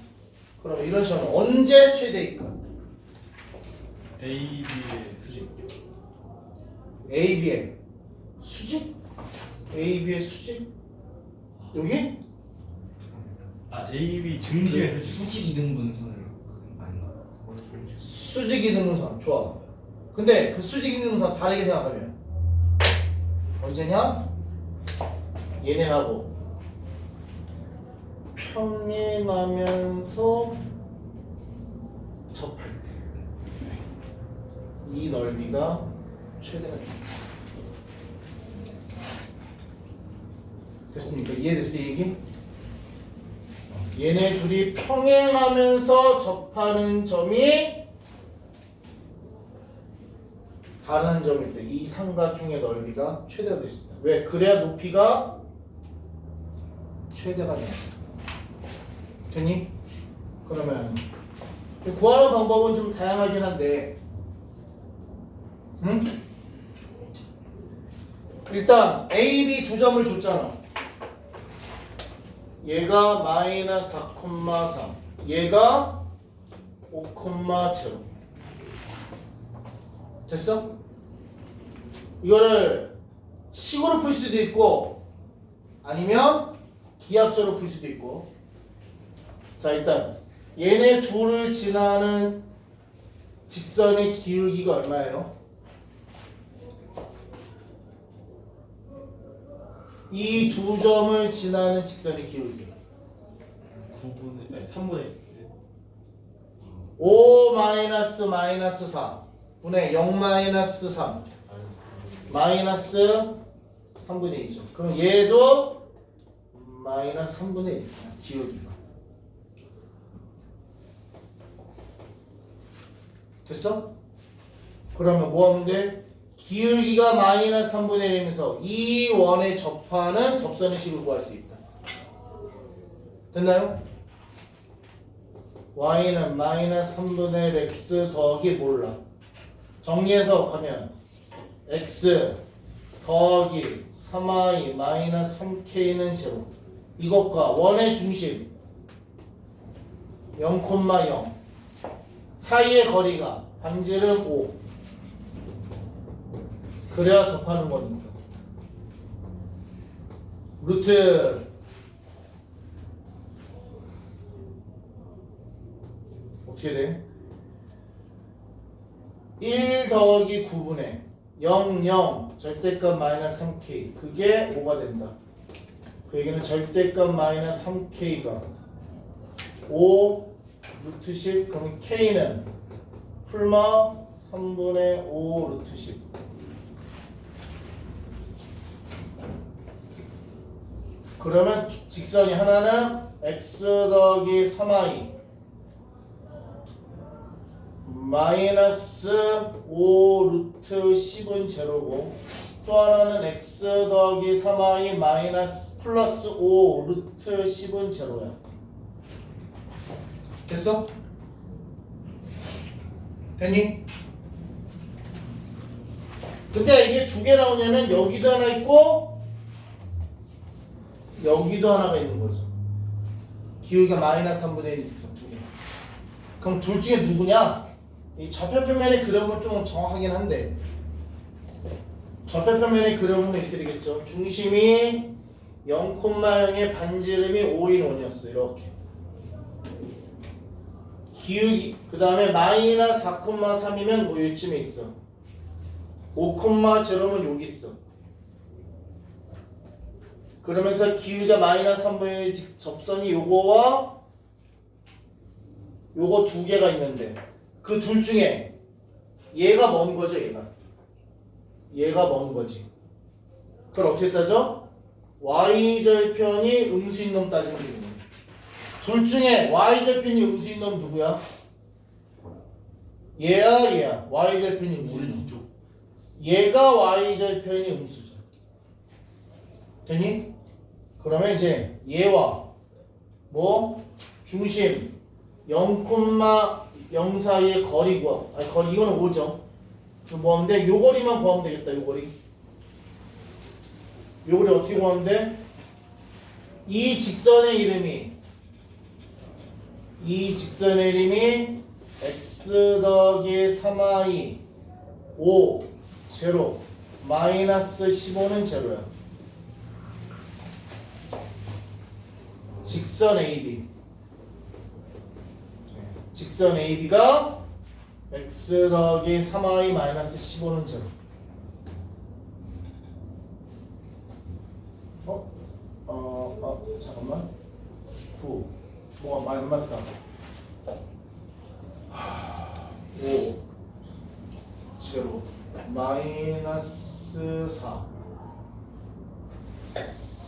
그럼 이런 식으로 언제 최대일까? A, B의 수직. A, B의 수직? A, B의 수직? 여기? 아, A, B 중심의 수직. 수직 이등분선을 아닌가? 수직 이등분선. 좋아. 근데 그 수직 이등분선 다르게 생각하면 언제냐? 얘네하고 평행하면서 접할 때 이 넓이가 최대가 됩니다. 됐습니까? 이해됐어 이 얘기? 얘네 둘이 평행하면서 접하는 점이 다른 점일 때 이 삼각형의 넓이가 최대가 될 수 있다. 왜? 그래야 높이가 최대가 된다. 되니? 그러면 구하는 방법은 좀 다양하긴 한데 일단 A, B 두 점을 줬잖아. 얘가 마이너스 4,3 얘가 5,0 됐어? 이거를 식으로 풀 수도 있고 아니면 기하적으로 풀 수도 있고. 자, 일단 얘네 둘을 지나는 직선의 기울기가 얼마예요? 이 두 점을 지나는 직선의 기울기 9분의, 아니 3분의 5 마이너스 마이너스 4 분의 0 마이너스 3 마이너스 3분의 2죠. 그럼 얘도 마이너스 3분의 1 기울기가 됐어? 그러면 뭐 하면 돼? 기울기가 마이너스 3분의 1이면서 이 원에 접하는 접선의 식을 구할 수 있다. 됐나요? y는 마이너스 3분의 1 x 더하기 몰라. 정리해서 가면 x 더하기 3y 마이너스 3k는 제로. 이것과 원의 중심 0,0 사이의 거리가 반지름 5 그래야 접하는 거니까 루트 어떻게 돼? 1 더하기 9분의 0, 0 절대값 마이너스 3k 그게 5가 된다. 그 얘기는 절대값 마이너스 3k가 5 루트 10 그러면 k는 풀마 3분의 5 루트 10 그러면 직선이 하나는 x 더하기 3i 마이너스 5 루트 10은 제로고 또 하나는 x 더하기 3i 마이너스 플러스 5 루트 10은 제로야. 됐어? 됐니? 근데 이게 두 개 나오냐면 여기도 하나 있고 여기도 하나가 있는 거죠. 기울기가 마이너스 3분의 1이 있어. 두 개. 그럼 둘 중에 누구냐? 이 좌표평면의 그려보면 좀 정확하긴 한데 좌표평면의 그려보면 이렇게 되겠죠. 중심이 0,0의 반지름이 5인 5이었어. 이렇게. 기울기 그 다음에 마이너스 4,3이면 뭐 요쯤에 있어. 5,0면 여기 있어. 그러면서 기울기가 마이너스 3분의 1 접선이 요거와 요거 두 개가 있는데 그 둘 중에 얘가 먼 거죠. 얘가 먼 거지. 그걸 어떻게 따져? y절편이 음수인 놈 따지면 되겠네. 둘 중에 y절편이 음수인 놈 누구야? 얘야. y절편이 음수인 놈. 이쪽. 얘가 y절편이 음수죠. 되니? 그러면 이제 얘와 뭐 중심 0,0 사이의 거리 구하. 거리 이거는 5죠. 뭐 하면 돼? 요 거리만 구하면 되겠다. 요 거리 어떻게 구하면 돼? 이 직선의 이름이 x 더하기 3i 5 제로 마이너스 15는 제로야. 직선 AB가 x 더하기 3i 마이너스 15는 제로. 잠깐만. 9 뭐가 안 맞다. 5 제로 마이너스 4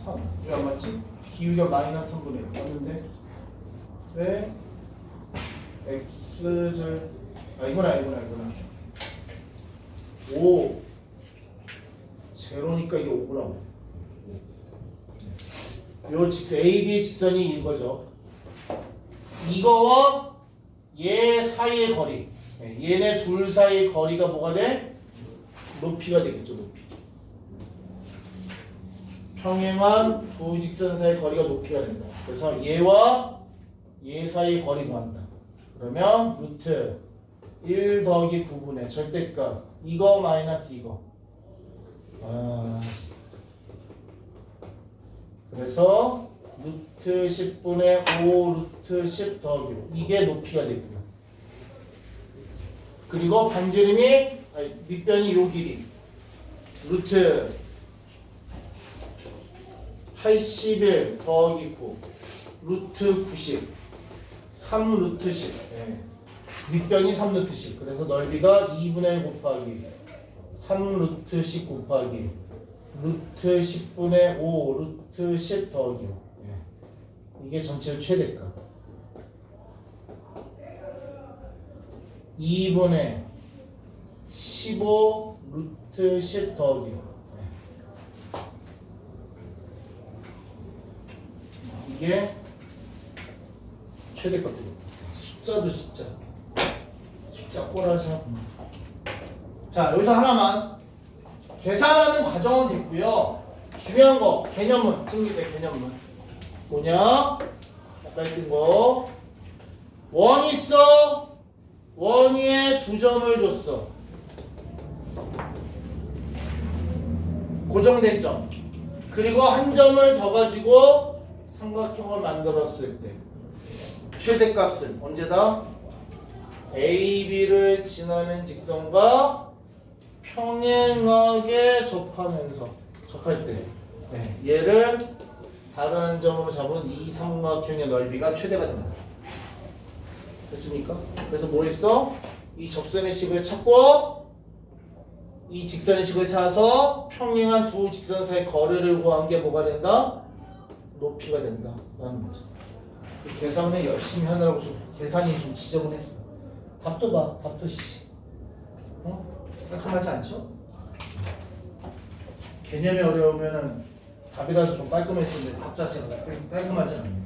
3 왜 안 맞지? 기울기가 마이너스 3분의 1 맞는데 왜 x절 이거나 5 제로니까 이게 5구나. 요 직선 AB의 직선이 이거죠. 이거와 얘 사이의 거리 얘네 둘 사이의 거리가 뭐가 돼? 높이가 되겠죠. 높이. 평행한 두 직선 사이의 거리가 높이가 된다. 그래서 얘와 얘 사이의 거리 구한다. 그러면 루트 1 더하기 9분의 절대값 이거 마이너스 이거. 그래서 루트 10분의 5 루트 10 더하기 5 이게 높이가 되고요. 그리고 반지름이 밑변이 요 길이 루트 81 더하기 9 루트 90 3 루트 10 밑변이 3 루트 10 그래서 넓이가 2분의 1 곱하기 3 루트 10 곱하기 루트 10분의 5 루트 10 더하기 5 이게 전체 최대값 2분의 15 루트 10 더하기 5 이게 최대값입니다. 숫자도 숫자 꼬라지. 자 여기서 하나만 계산하는 과정은 됐고요. 중요한 거 개념문 챙기세요. 개념문 뭐냐? 아까 했던 거 원 있어. 원위에 2점을 줬어. 고정된 점. 그리고 한 점을 더 가지고 삼각형을 만들었을 때 최대값은 언제다? AB를 지나는 직선과 평행하게 접할 때 얘를 다른 점으로 잡은 이 삼각형의 넓이가 최대가 됩니다. 됐습니까? 그래서 뭐 했어? 이 접선의 식을 찾고 이 직선의 식을 찾아서 평행한 두 직선 사이 거리를 구한 게 뭐가 된다? 높이가 된다 라는 거죠. 그 계산을 열심히 하느라고 좀 계산이 좀 지저분했어. 답도 봐. 답도 씨. 깔끔하지 않죠? 개념이 어려우면은 답이라도 좀 깔끔했었는데 답 자체가 깔끔하지 않네요.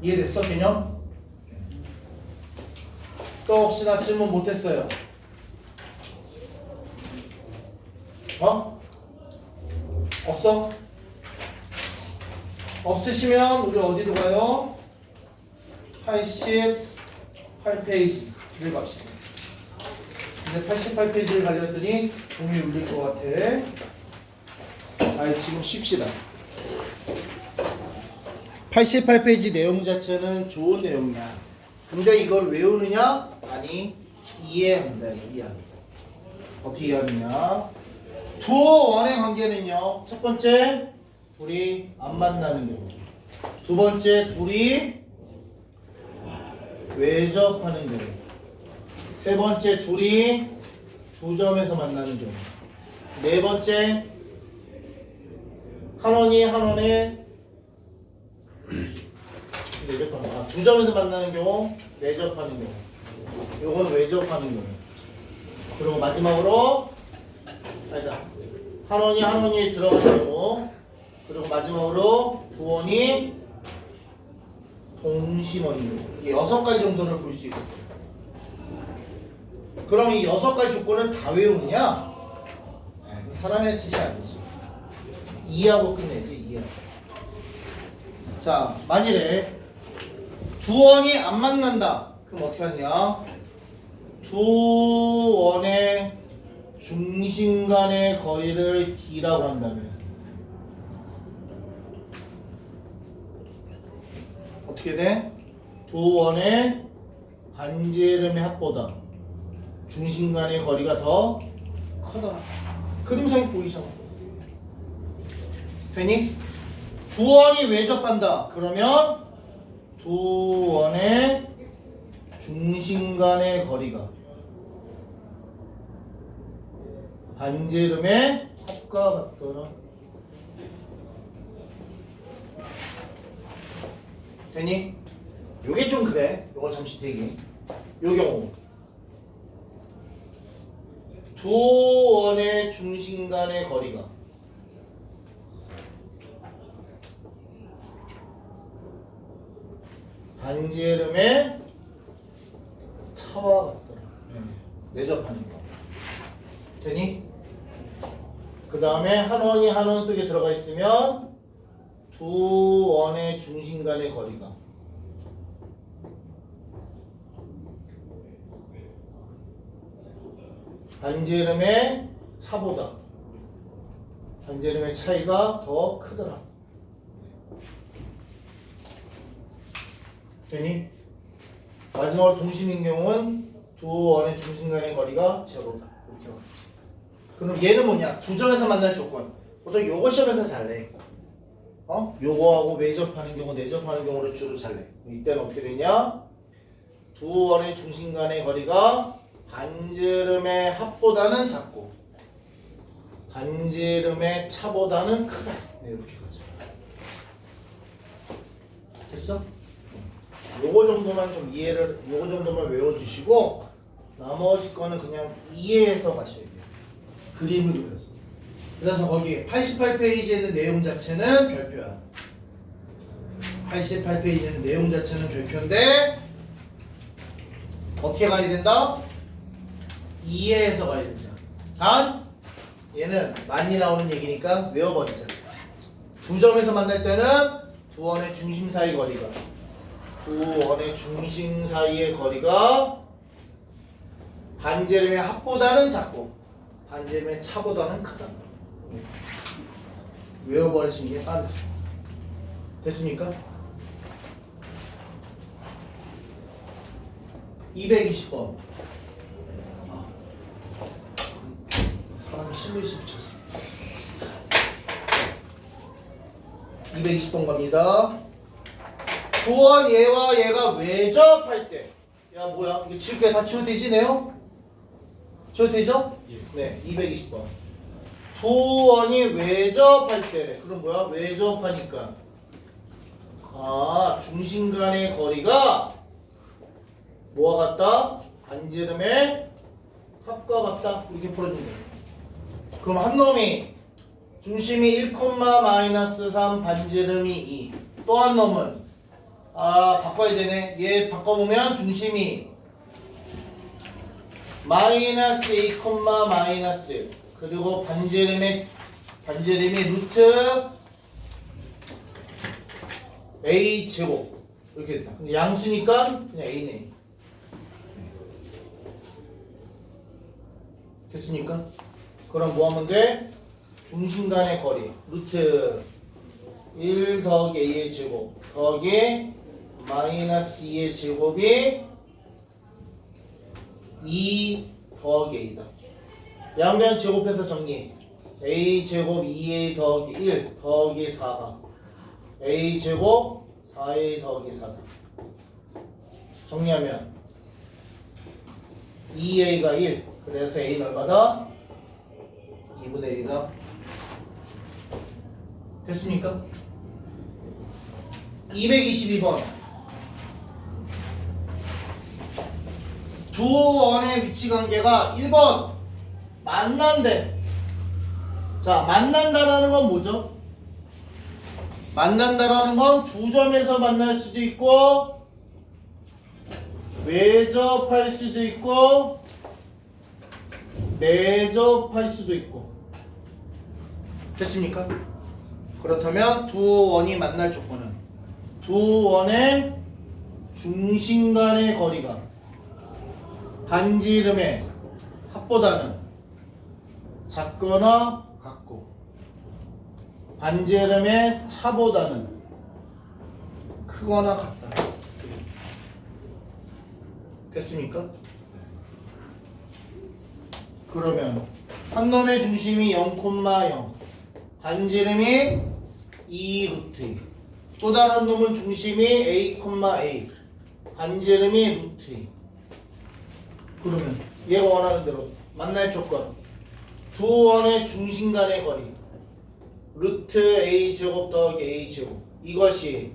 이해됐어? 개념? 또 혹시나 질문 못했어요? 없어? 없으시면 우리 어디로 가요? 88페이지를 갑시다. 근데 88페이지를 가려더니 종이 울릴 것 같아. 지금 쉽시다. 88페이지 내용 자체는 좋은 내용이야. 근데 이걸 외우느냐? 아니, 이해한다. 이해한다. 어떻게 이해하느냐? 조원의 관계는요. 첫 번째, 둘이 안 만나는 경우. 두 번째, 둘이 외접하는 경우. 세 번째, 둘이 두 점에서 만나는 경우. 네 번째, 한 원이 한 원에 두 점에서 만나는 경우, 내접하는 경우. 요건 외접하는 경우. 그리고 마지막으로 한 원이 한 원이 들어가는 경우. 그리고 마지막으로 두 원이 동심원인 경우. 이 6가지 정도를 볼 수 있어요. 그럼 이 6가지 조건을 다 외우느냐? 사람의 짓이 아니지. 이해하고 끝내지. 이해하고. 자, 만일에 두 원이 안 만난다. 그럼 어떻게 하느냐? 두 원의 중심 간의 거리를 D라고 한다면 어떻게 돼? 두 원의 반지름의 합보다 중심 간의 거리가 더 커다. 그림상이 보이잖아. 되니? 두 원이 외접한다. 그러면 두 원의 중심 간의 거리가 반지름의 합과 같더라. 되니? 요게 좀 그래. 요거 잠시 대기. 요 경우 두 원의 중심 간의 거리가 반지름의 차와 같더라. 내접하는 거. 되니? 그 다음에 한 원이 한 원 속에 들어가 있으면 두 원의 중심 간의 거리가 반지름의 차보다 반지름의 차이가 더 크더라. 되니? 마지막으로 동심인 경우는 두 원의 중심 간의 거리가 제로다. 이렇게 하겠지. 그럼 얘는 뭐냐? 두 점에서 만날 조건. 보통 요거 시험에서 잘 내. 요거하고 외접하는 경우, 내접하는 경우를 주로 잘 내. 이때는 어떻게 되냐? 두 원의 중심 간의 거리가 반지름의 합보다는 작고 반지름의 차보다는 크다. 네, 이렇게 가죠. 됐어? 요거 정도만 좀 이해를, 요거 정도만 외워주시고 나머지 거는 그냥 이해해서 가셔야 돼요. 그림을 그려서. 그래서 거기 88페이지에 있는 내용 자체는 별표야. 88페이지에 있는 내용 자체는 별표인데 어떻게 가야 된다? 이해해서 가야 된다. 단 얘는 많이 나오는 얘기니까 외워버리자. 두 점에서 만날 때는 두 원의 중심 사이 거리가 두 원의 중심 사이의 거리가 반지름의 합보다는 작고 반지름의 차보다는 크다. 외워버리시는 게 빠르죠. 됐습니까? 220번. 사람이 실루엣이 붙였어. 220번 갑니다. 도원 얘와 얘가 외접할 때. 야 뭐야? 이거 지울게 다 지워도 되지 네요? 지워도 되죠? 예. 네, 220번. 도원이 외접할 때. 그럼 뭐야? 외접하니까. 아, 중심 간의 거리가 뭐와 같다? 반지름의 합과 같다. 이렇게 풀어주면 돼. 그럼 한 놈이 중심이 1,-3 반지름이 2. 또 한 놈은 바꿔야 되네. 얘 바꿔보면 중심이 -a, -1 그리고 반지름이 루트 a 제곱 이렇게 됐다. 근데 양수니까 그냥 a네. 됐습니까? 그럼 뭐 하면 돼? 중심 간의 거리 루트 1 더하기 a의 제곱 더하기 -2의 제곱이 2 더하기 a다. 양변 제곱해서 정리. a 제곱 2a 더하기 1 더하기 4가 a 제곱 4a 더하기 4다. 정리하면 2a가 1 그래서 a는 얼마다? 2분의 1이다. 됐습니까? 222번 두 원의 위치 관계가 1번 만난대. 자, 만난다라는 건 뭐죠? 만난다라는 건 두 점에서 만날 수도 있고 외접할 수도 있고 내접할 수도 있고. 됐습니까? 그렇다면 두 원이 만날 조건은 두 원의 중심 간의 거리가 반지름의 합보다는 작거나 같고 반지름의 차보다는 크거나 같다. 됐습니까? 그러면 한 놈의 중심이 0,0 반지름이 2 루트 2. 또 다른 놈은 중심이 a, 반지름이 루트 2. 그러면 얘가 원하는 대로 만날 조건 두 원의 중심 간의 거리 루트 a 제곱 더하기 a 제곱 이것이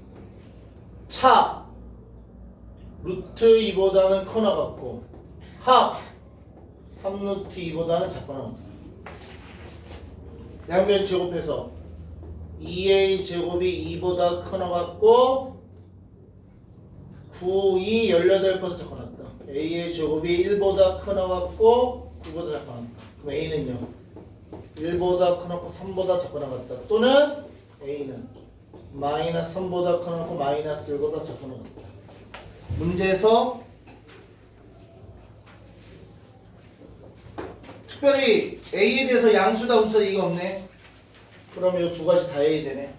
차 루트 2보다는 커나 같고 합 3루트 2보다는 작거나 같다. 양변 제곱해서 2a 제곱이 2보다 커나 같고 9, 2, 18보다 작거나 같다. a의 제곱이 1보다 커나 같고 9보다 작거나 같다. 그럼 a는요 1보다 커나 같고 3보다 작거나 같다. 또는 a는 -3보다 커나 같고 -1보다 작거나 같다. 문제에서 특별히 a에 대해서 양수다 음수다 이거 없네. 그럼 이 두 가지 다 해야 되네.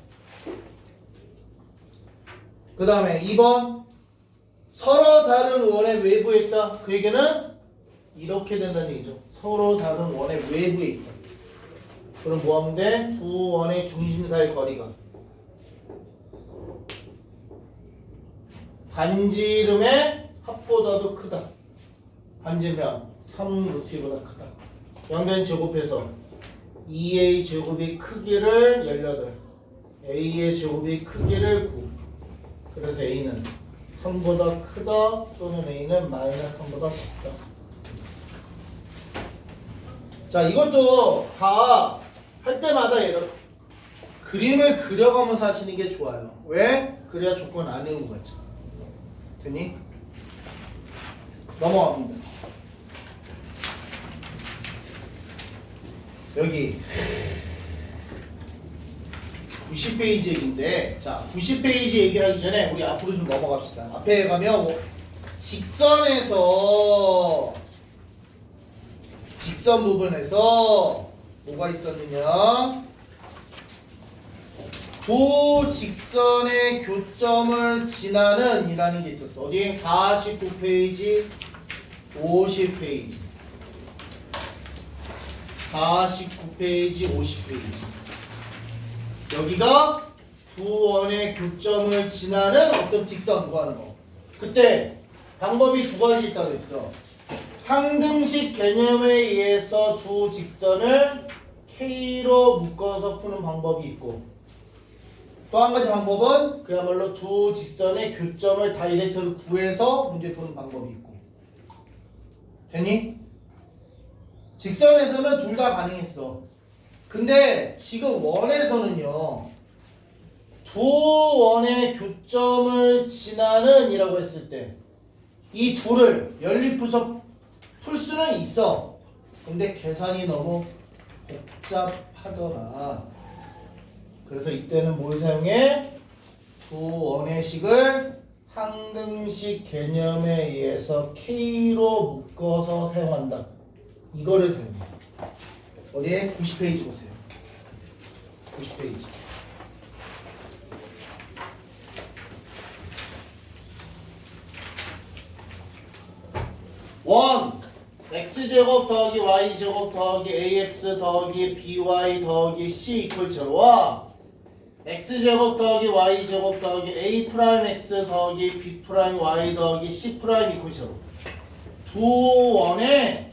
그 다음에 2번 서로 다른 원의 외부에 있다. 그 얘기는 이렇게 된다는 얘기죠. 서로 다른 원의 외부에 있다. 그럼 뭐 하면 돼? 두 원의 중심 사이 거리가 반지름의 합보다도 크다. 반지름 3루트보다 크다. 양변 제곱해서 2a 제곱이 크기를 18 a의 제곱이 크기를 9 그래서 a는 3보다 크다 또는 a는 -3보다 작다. 자, 이것도 다 할 때마다 이런 그림을 그려가면서 하시는 게 좋아요. 왜? 그래야 조건 안 외우고 가죠. 됐니? 넘어갑니다. 여기 90페이지 얘기인데, 자, 90페이지 얘기를 하기 전에 우리 앞으로 좀 넘어갑시다. 앞에 가면 직선에서 직선 부분에서 뭐가 있었느냐? 두 직선의 교점을 지나는 이라는 게 있었어. 어디? 49페이지, 50페이지. 49페이지, 50페이지. 여기가 두 원의 교점을 지나는 어떤 직선 구하는 거. 그때 방법이 두 가지 있다고 했어. 항등식 개념에 의해서 두 직선을 K로 묶어서 푸는 방법이 있고, 또 한 가지 방법은 그야말로 두 직선의 교점을 다이렉트로 구해서 문제 푸는 방법이 있고. 됐니? 직선에서는 둘 다 가능했어. 근데 지금 원에서는요, 두 원의 교점을 지나는 이라고 했을 때 이 둘을 연립해서 풀 수는 있어. 근데 계산이 너무 복잡하더라. 그래서 이때는 뭘 사용해? 두 원의 식을 항등식 개념에 의해서 K로 묶어서 사용한다. 이거를 사용해. 어디에? 90페이지 보세요. 90페이지. 원 x제곱 더하기 y제곱 더하기 ax 더하기 by 더하기 c 이퀄 제로와 x제곱 더하기 y제곱 더하기 a 프라임 x 더하기 b 프라임 y 더하기 c 프라임 이퀄 제로. 두 원의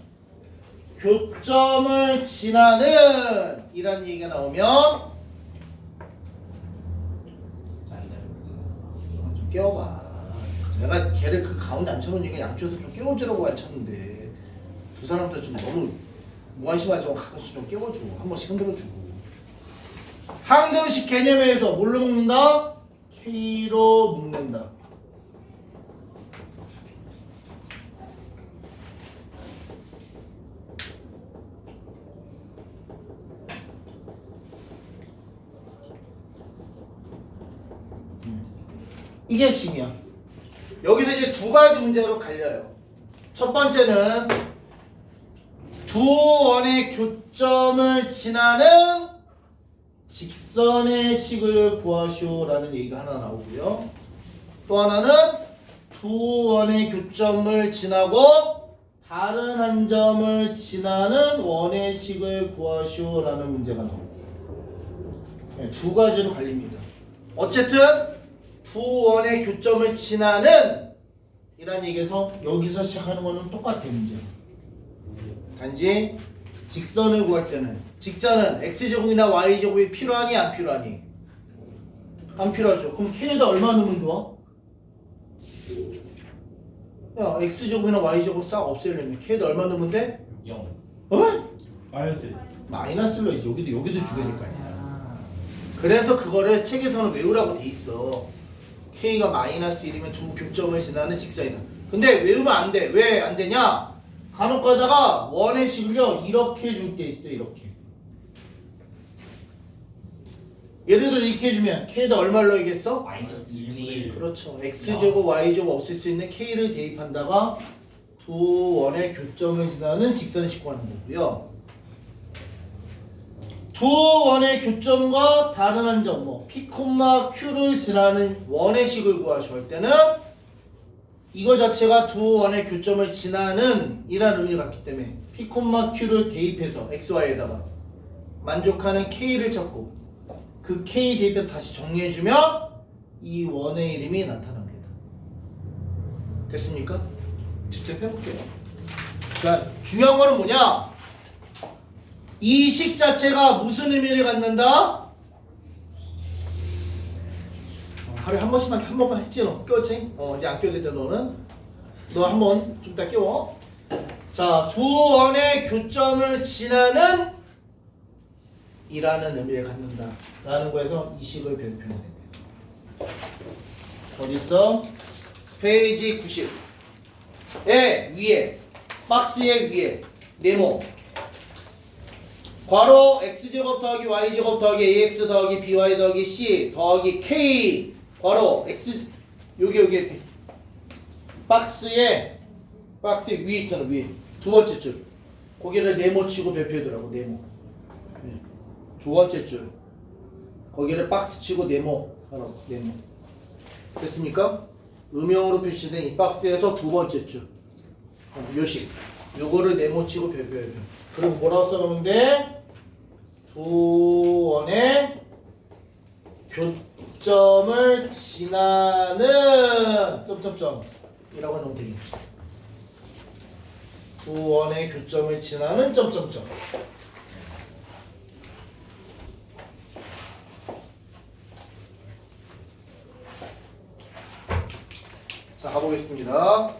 교점을 지나는 이란 얘기가 나오면 좀 깨워봐. 내가 걔를 그 가운데 앉혀놓으니까 양쪽에서 좀 깨워주라고 앉혔는데 두 사람도 좀 너무 무관심하지 말고 가끔씩 좀 깨워줘. 한 번씩 흔들어주고. 항등식 개념에서 뭘로 묶는다? K로 묶는다. 이게 핵심이야. 여기서 이제 두 가지 문제로 갈려요. 첫 번째는 두 원의 교점을 지나는 직선의 식을 구하시오라는 얘기가 하나 나오고요. 또 하나는 두 원의 교점을 지나고 다른 한 점을 지나는 원의 식을 구하시오라는 문제가 나오고. 네, 두 가지로 갈립니다. 어쨌든 두 원의 교점을 지나는 이란 얘기에서 여기서 시작하는 거는 똑같아. 문제. 단지 직선을 구할 때는 직선은 x제곱이나 y제곱이 필요하니 안 필요하니? 안 필요하죠. 그럼 k에다 얼마 넣으면 좋아? 야, x제곱이나 y제곱 싹 없애려면 k에다 얼마 넣으면 돼? 0. 어? 마이너스. 마이너스로 해야지. 여기도 죽여야 될 거 아니야. 그래서 그거를 책에서는 외우라고 돼 있어. K가 마이너스 1이면 두 교점을 지나는 직선이다. 근데 외우면 안 돼. 왜 안 되냐? 간혹 가다가 원의 식을요 이렇게 줄 때 있어. 이렇게. 예를 들어 이렇게 해주면 K에다 얼마를 넣어야겠어? 마이너스 2분의 1. 그렇죠. X제곱 Y제곱 없앨 수 있는 K를 대입한다가 두 원의 교점을 지나는 직선을 식구하는 거고요. 두 원의 교점과 다른 한 점, P, Q를 지나는 원의 식을 구하셔 할 때는 이거 자체가 두 원의 교점을 지나는 이란 의미를 갖기 때문에 P, Q를 대입해서 XY에다가 만족하는 K를 찾고 그 K 대입해서 다시 정리해주면 이 원의 이름이 나타납니다. 됐습니까? 직접 해볼게요. 그러니까 중요한 거는 뭐냐? 이 식 자체가 무슨 의미를 갖는다? 하루에 한 번씩만 한 번만 했지 너? 깨웠지? 이제 안 깨우겠다 너는. 너 한 번 좀 이따 깨워. 자, 두 원의 교점을 지나는 이라는 의미를 갖는다 라는 거에서 이 식을 표현해야 됩니다. 어딨어? 페이지 90에 위에 박스의 위에 네모 괄호 x제곱 더하기 y제곱 더하기 ax 더하기 by 더하기 c 더하기 k 괄호 x 요게 박스에 위에 있잖아. 위에 두 번째 줄 거기를 네모 치고 별표해두라고. 네모. 네. 두 번째 줄 거기를 박스 치고 네모 하라고. 네모. 됐습니까? 음영으로 표시된 이 박스에서 두 번째 줄 요식 요거를 네모 치고 별표해줘. 그럼 뭐라고 써놓으면 돼? 두 원의 교점을 지나는 점점점이라고 하면 되겠죠. 두 원의 교점을 지나는 점점점. 자, 가보겠습니다.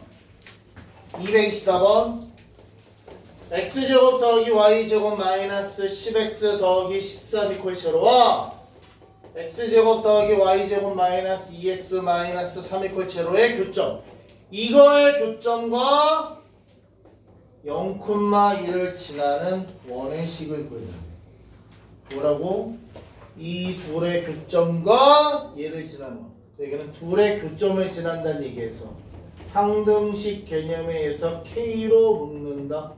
224번 x제곱 더하기 y제곱 마이너스 10x 더하기 13 이퀄 제로와 x제곱 더하기 y제곱 마이너스 2x 마이너스 3 이퀄 제로의 교점, 이거의 교점과 0,1을 지나는 원의 식을 구해라. 뭐라고? 이 둘의 교점과 얘를 지나는 원. 여기는 둘의 교점을 지난다는 얘기에서 항등식 개념에 의해서 K로 묶는다.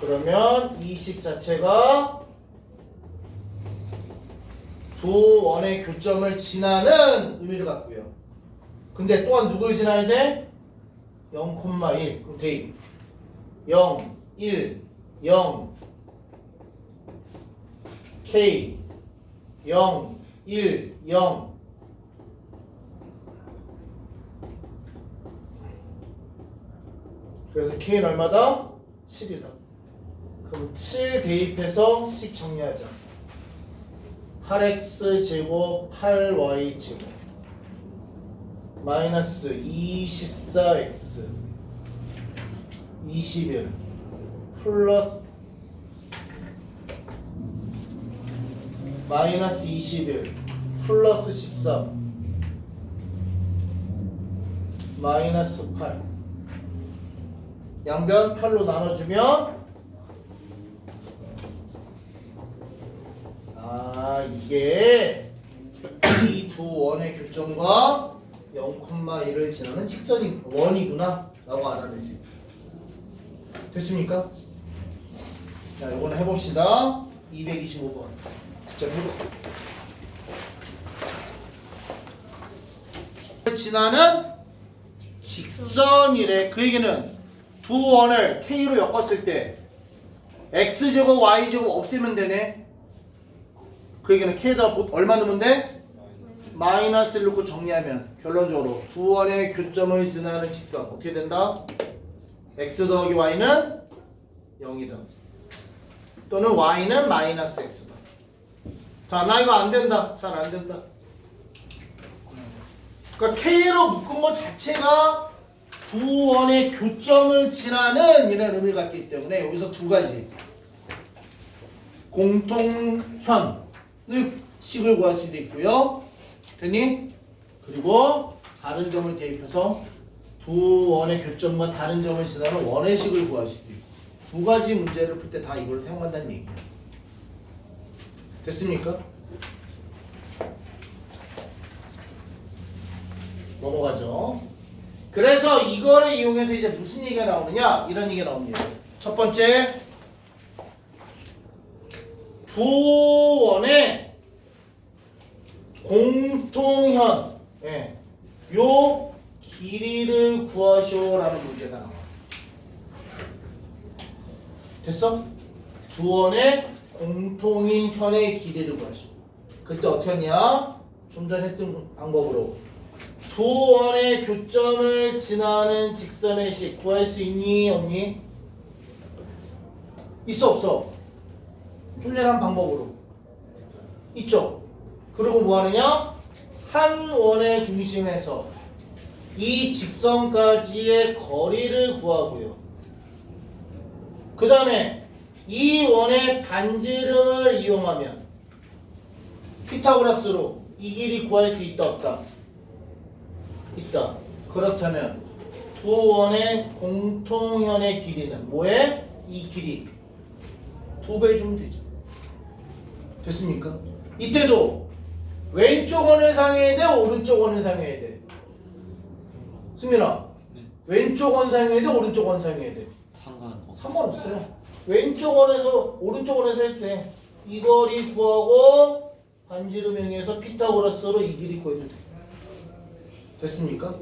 그러면 이 식 자체가 두 원의 교점을 지나는 의미를 갖고요. 근데 또한 누굴 지나야 돼? 0,1. 그럼 대입 0, 1, 0 K 0, 1, 0 그래서 K는 얼마다? 7이다. 그럼 7 대입해서 식 정리하자. 8x 제곱 8y 제곱 마이너스 24x 21 플러스 마이너스 21 플러스 13 마이너스 8 양변 8로 나눠주면 이게 이 두 원의 교점과 0,1을 지나는 직선이 원이구나 라고 알아낼 수 있다. 됐습니까? 자, 이거는 해봅시다. 225번 직접 해보세요. 지나는 직선이래. 그 얘기는 두 원을 K로 엮었을 때 X제곱 Y제곱 없애면 되네. 그 얘기는 K에다 얼마 넣으면 돼? 마이너스를 넣고 정리하면 결론적으로 두 원의 교점을 지나는 직선 어떻게 된다? X 더하기 Y는 0이다. 또는 Y는 마이너스 X다. 자, 나 이거 안 된다. 잘 안 된다. 그러니까 K로 묶은 것 자체가 두 원의 교점을 지나는 이런 의미를 갖기 때문에 여기서 두 가지 공통현의 식을 구할 수도 있고요. 됐니? 그리고 다른 점을 대입해서 두 원의 교점과 다른 점을 지나는 원의 식을 구할 수도 있고, 두 가지 문제를 풀 때 다 이걸 사용한다는 얘기예요. 됐습니까? 넘어가죠. 그래서 이거를 이용해서 이제 무슨 얘기가 나오느냐? 이런 얘기가 나옵니다. 첫 번째, 두 원의 공통현, 요 길이를 구하시오라는 문제가 나와. 됐어? 두 원의 공통인 현의 길이를 구하시오. 그때 어떻게 했냐? 좀 전에 했던 방법으로 두 원의 교점을 지나는 직선의 식 구할 수 있니? 없니? 있어 없어? 좀 전에 한 방법으로 있죠? 그리고 뭐 하느냐? 한 원의 중심에서 이 직선까지의 거리를 구하고요. 그 다음에 이 원의 반지름을 이용하면 피타고라스로 이 길이 구할 수 있다 없다? 있다. 그렇다면 두 원의 공통현의 길이는 뭐에? 이 길이 2배 주면 되죠. 됐습니까? 이때도 왼쪽 원을 상해야 돼? 오른쪽 원을 상해야 돼? 승민아, 네. 왼쪽 원 상해야 돼? 오른쪽 원 상해야 돼? 상관없어요. 왼쪽 원에서 오른쪽 원에서 해도 돼. 이 거리 구하고 반지름 이용해서 피타고라스로 이 길이 구해도 돼. 됐습니까?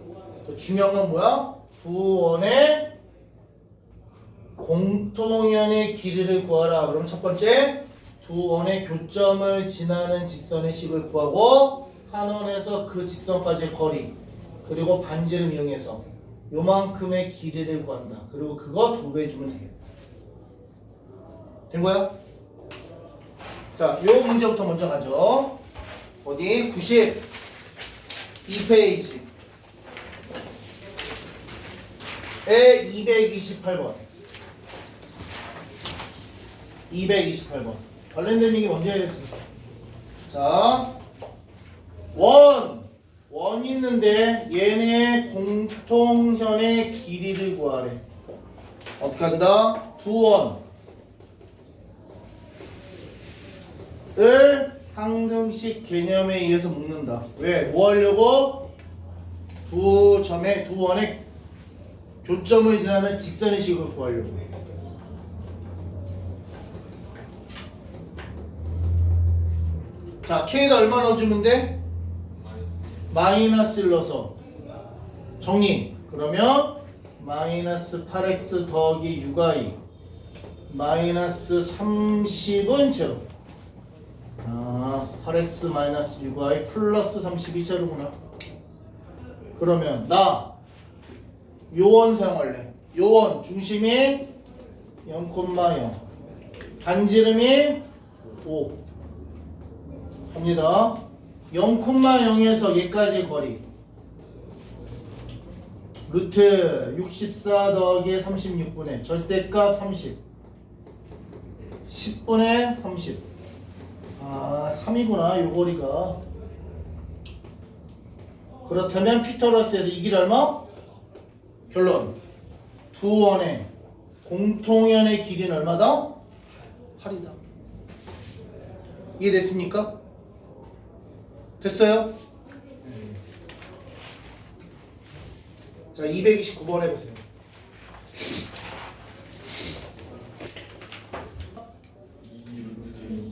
중요한 건 뭐야? 두 원의 공통현의 길이를 구하라. 그럼 첫 번째 두 원의 교점을 지나는 직선의 식을 구하고 한 원에서 그 직선까지의 거리 그리고 반지름 이용해서 요만큼의 길이를 구한다. 그리고 그거 2배 주면 되겠다. 된 거야? 자, 요 문제부터 먼저 가죠. 어디? 92페이지 에 228번 228번 관련된 얘기 먼저 해야지. 자, 원이 있는데 얘네 공통현의 길이를 구하래. 어떻게 한다? 두 원을 항등식 개념에 의해서 묶는다. 왜? 뭐 하려고? 두 원의 교점을 지나는 직선의 식을 구하려고. 자, K에다 얼마 넣어주면 돼? 마이너스를 넣어서 정리. 그러면 마이너스 8x 더하기 6y 마이너스 30은 제로. 8x 마이너스 6y 플러스 30이 제로구나. 그러면 나 요원 사용할래. 요원 중심이 0,0 반지름이 5 갑니다. 0,0에서 얘까지의 거리 루트 64 더하기 36분의 절대값 30 10분의 30 3이구나 요 거리가. 그렇다면 피타고라스에서 이 길 얼마? 결론 두 원의 공통연의 길이는 얼마다? 8이다. 이해됐습니까? 됐어요? 자, 229번 해보세요.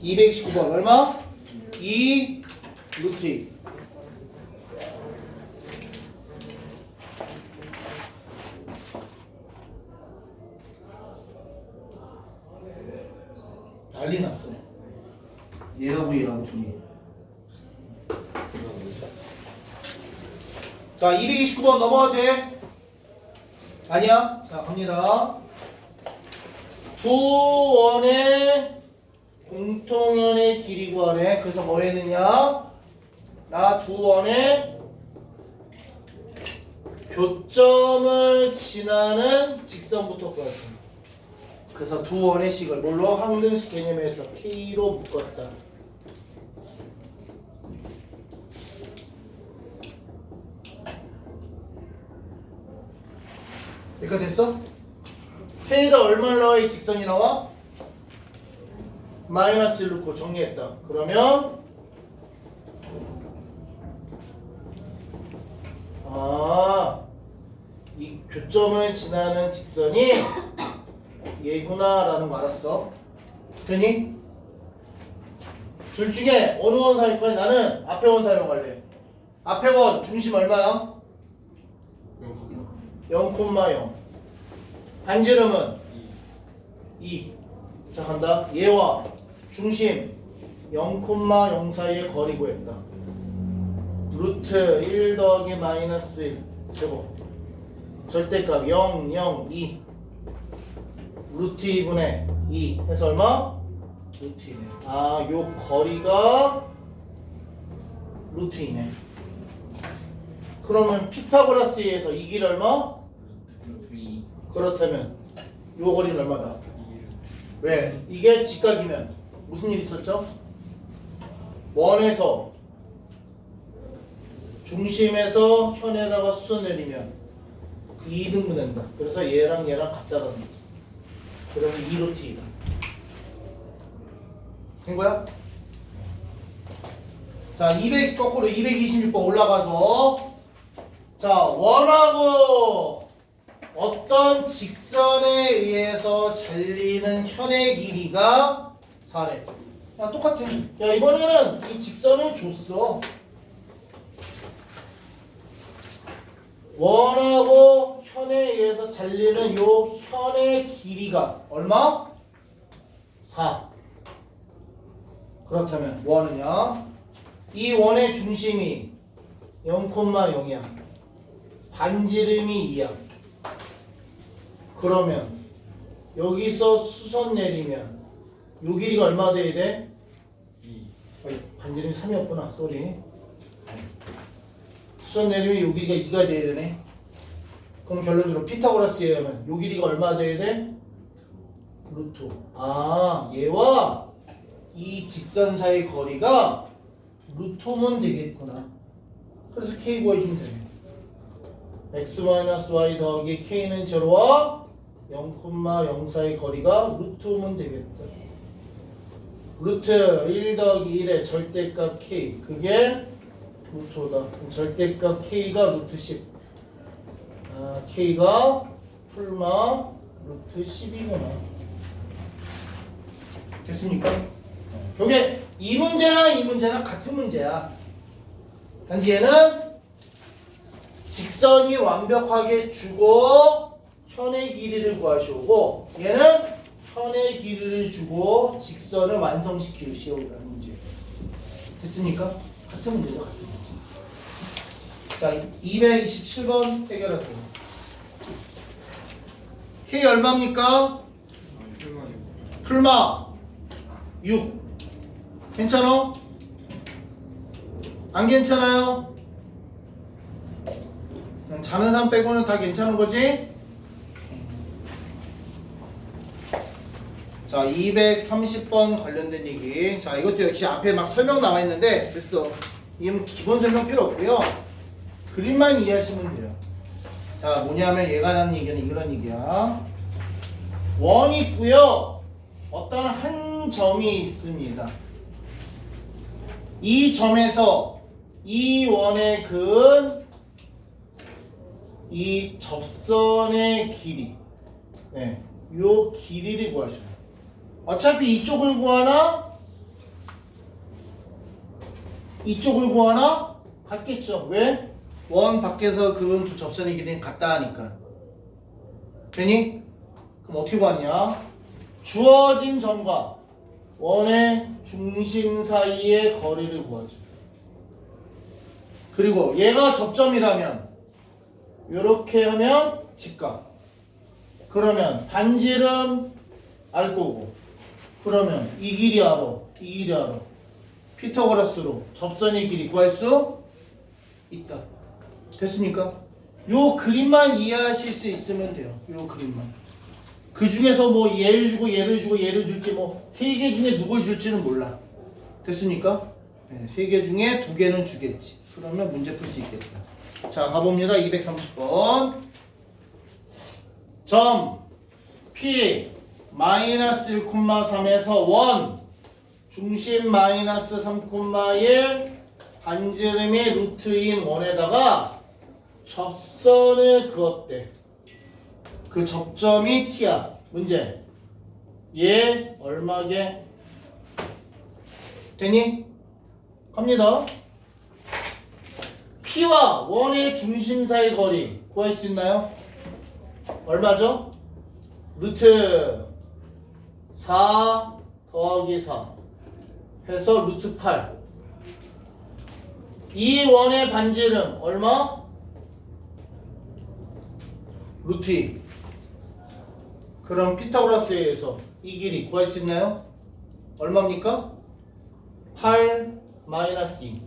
229번 얼마? 2 루트 2. 난리 났어. 얘하고 얘하고 둘이. 자, 229번 넘어가도 돼? 아니야? 자, 갑니다. 두 원의 공통연의 길이 구하래. 그래서 뭐 했느냐? 나 두 원의 교점을 지나는 직선부터 구할 거야. 그래서 두 원의 식을 뭘로? 항등식 개념에서 K로 묶었다. 여기까지 됐어? K에다 얼마를 넣어야 이 직선이 나와? 마이너스 1 넣고 정리했다. 그러면 이 교점을 지나는 직선이 얘구나 라는 거 알았어. 되니? 둘 중에 어느 원 사용할 거야? 나는 앞에 원 사용할래. 앞에 원 중심 얼마야? 0,0 반지름은 2. 자, 간다. 얘와 중심 0,0 사이의 거리 구했다. 루트 1 더하기 마이너스 1 제곱 절대값 0, 0, 2 루트 2분의 2 해서 얼마? 루트 2네. 요 거리가 루트 2네. 그러면 피타고라스에서 이 길 얼마? 루트 2. 그렇다면 요 거리는 얼마다? 왜? 이게 직각이면 무슨 일 있었죠? 원에서 중심에서 현에다가 수 내리면 그 2등분 된다. 그래서 얘랑 같다라는 거지. 그래서 2루트 2다. 된 거야? 자, 200 거꾸로 226번 올라가서 자, 원하고 어떤 직선에 의해서 잘리는 현의 길이가 4래. 야, 똑같아. 야, 이번에는 이 직선을 줬어. 원하고 현에 의해서 잘리는 요 현의 길이가 얼마? 4. 그렇다면 뭐 하느냐? 이 원의 중심이 0,0이야. 반지름이 2야. 그러면 여기서 수선 내리면 요 길이가 얼마 돼야 돼? 2. 반지름이 3이었구나. 쏘리. 수선 내리면 요 길이가 2가 돼야 되네. 그럼 결론적으로 피타고라스에 의하면 요 길이가 얼마 돼야 돼? 루트. 아, 얘와 이 직선 사이 거리가 루트면 되겠구나. 그래서 k 구해주면 되네. x-y 더하기 k는 제로와 0,0 사이 거리가 루트면 되겠다. 루트 1 더하기 1의 절대값 k, 그게 루트다. 절대값 k가 루트 10. 아, k가 풀마 루트 10이구나. 됐습니까? 그게 이 문제나 이 문제나 같은 문제야. 단지 얘는 직선이 완벽하게 주고 현의 길이를 구하시오고, 얘는 현의 길이를 주고 직선을 완성시키시오라는 문제. 됐습니까? 같은 문제죠, 같은 문제. 자, 227번 해결하세요. K 얼마입니까? 풀마 6. 괜찮아? 안 괜찮아요? 자는 사람 빼고는 다 괜찮은 거지? 자, 230번 관련된 얘기. 자, 이것도 역시 앞에 막 설명 나와 있는데 됐어. 이건 기본 설명 필요 없고요. 그림만 이해하시면 돼요. 자, 뭐냐면 얘가 하는 얘기는 이런 얘기야. 원이 있고요. 어떤 한 점이 있습니다. 이 점에서 이 원의 근, 이 접선의 길이, 네, 요 길이를 구하셔요. 어차피 이쪽을 구하나 이쪽을 구하나 같겠죠. 왜? 원 밖에서 근 두 접선의 길이는 같다 하니까. 되니? 그럼 어떻게 구하냐? 주어진 점과 원의 중심 사이의 거리를 구하죠. 그리고 얘가 접점이라면 이렇게 하면 직각. 그러면 반지름 알 거고. 그러면 이 길이 알아. 이 길이 알아. 피타고라스로 접선의 길이 구할 수 있다. 됐습니까? 요 그림만 이해하실 수 있으면 돼요. 요 그림만. 그 중에서 뭐 얘를 주고 얘를 주고 얘를 줄지 뭐 세 개 중에 누굴 줄지는 몰라. 됐습니까? 네, 세 개 중에 두 개는 주겠지. 그러면 문제 풀 수 있겠다. 자, 가봅니다. 230번. 점 P 마이너스 1,3에서 원 중심 마이너스 3,1 반지름이 루트인 원에다가 접선을 그었대. 그 접점이 T야. 문제. 얘 얼마게? 되니? 갑니다. P와 원의 중심 사이 거리 구할 수 있나요? 얼마죠? 루트 4 더하기 4 해서 루트 8. 이 원의 반지름 얼마? 루트 2. 그럼 피타고라스에 의해서 이 길이 구할 수 있나요? 얼마입니까? 8 마이너스 2.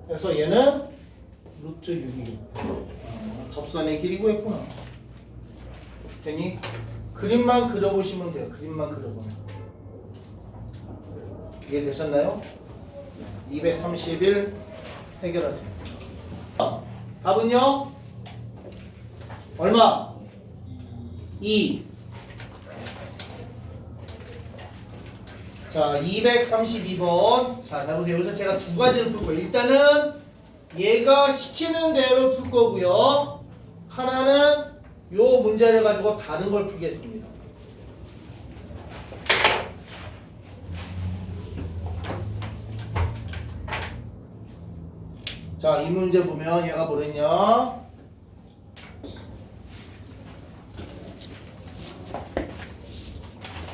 그래서 얘는 루트 6이고. 접선의 길이 구했구나. 되니? 그림만 그려보시면 돼요. 그림만 그려보면. 이해되셨나요? 231 해결하세요. 답은요? 얼마? 2. 자, 232번. 자, 자 보세요. 여기서 제가 두 가지를 풀 거예요. 일단은 얘가 시키는 대로 풀 거고요. 하나는 요 문제를 가지고 다른 걸 풀겠습니다. 자, 이 문제 보면 얘가 뭐랬냐?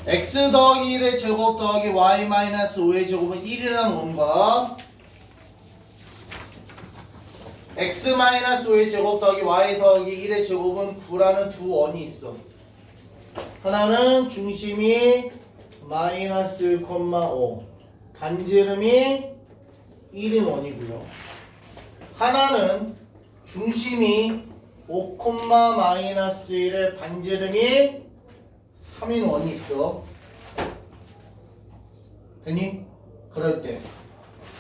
x 더하기 1의 제곱 더하기 y 마이너스 5의 제곱은 1이라는 원과 x 마이너스 5의 제곱 더하기 y 더하기 1의 제곱은 9라는 두 원이 있어. 하나는 중심이 마이너스 1,5 반지름이 1인 원이고요. 하나는 중심이 5, 마이너스 1의 반지름이 3인 원이 있어. 됐니? 그럴 때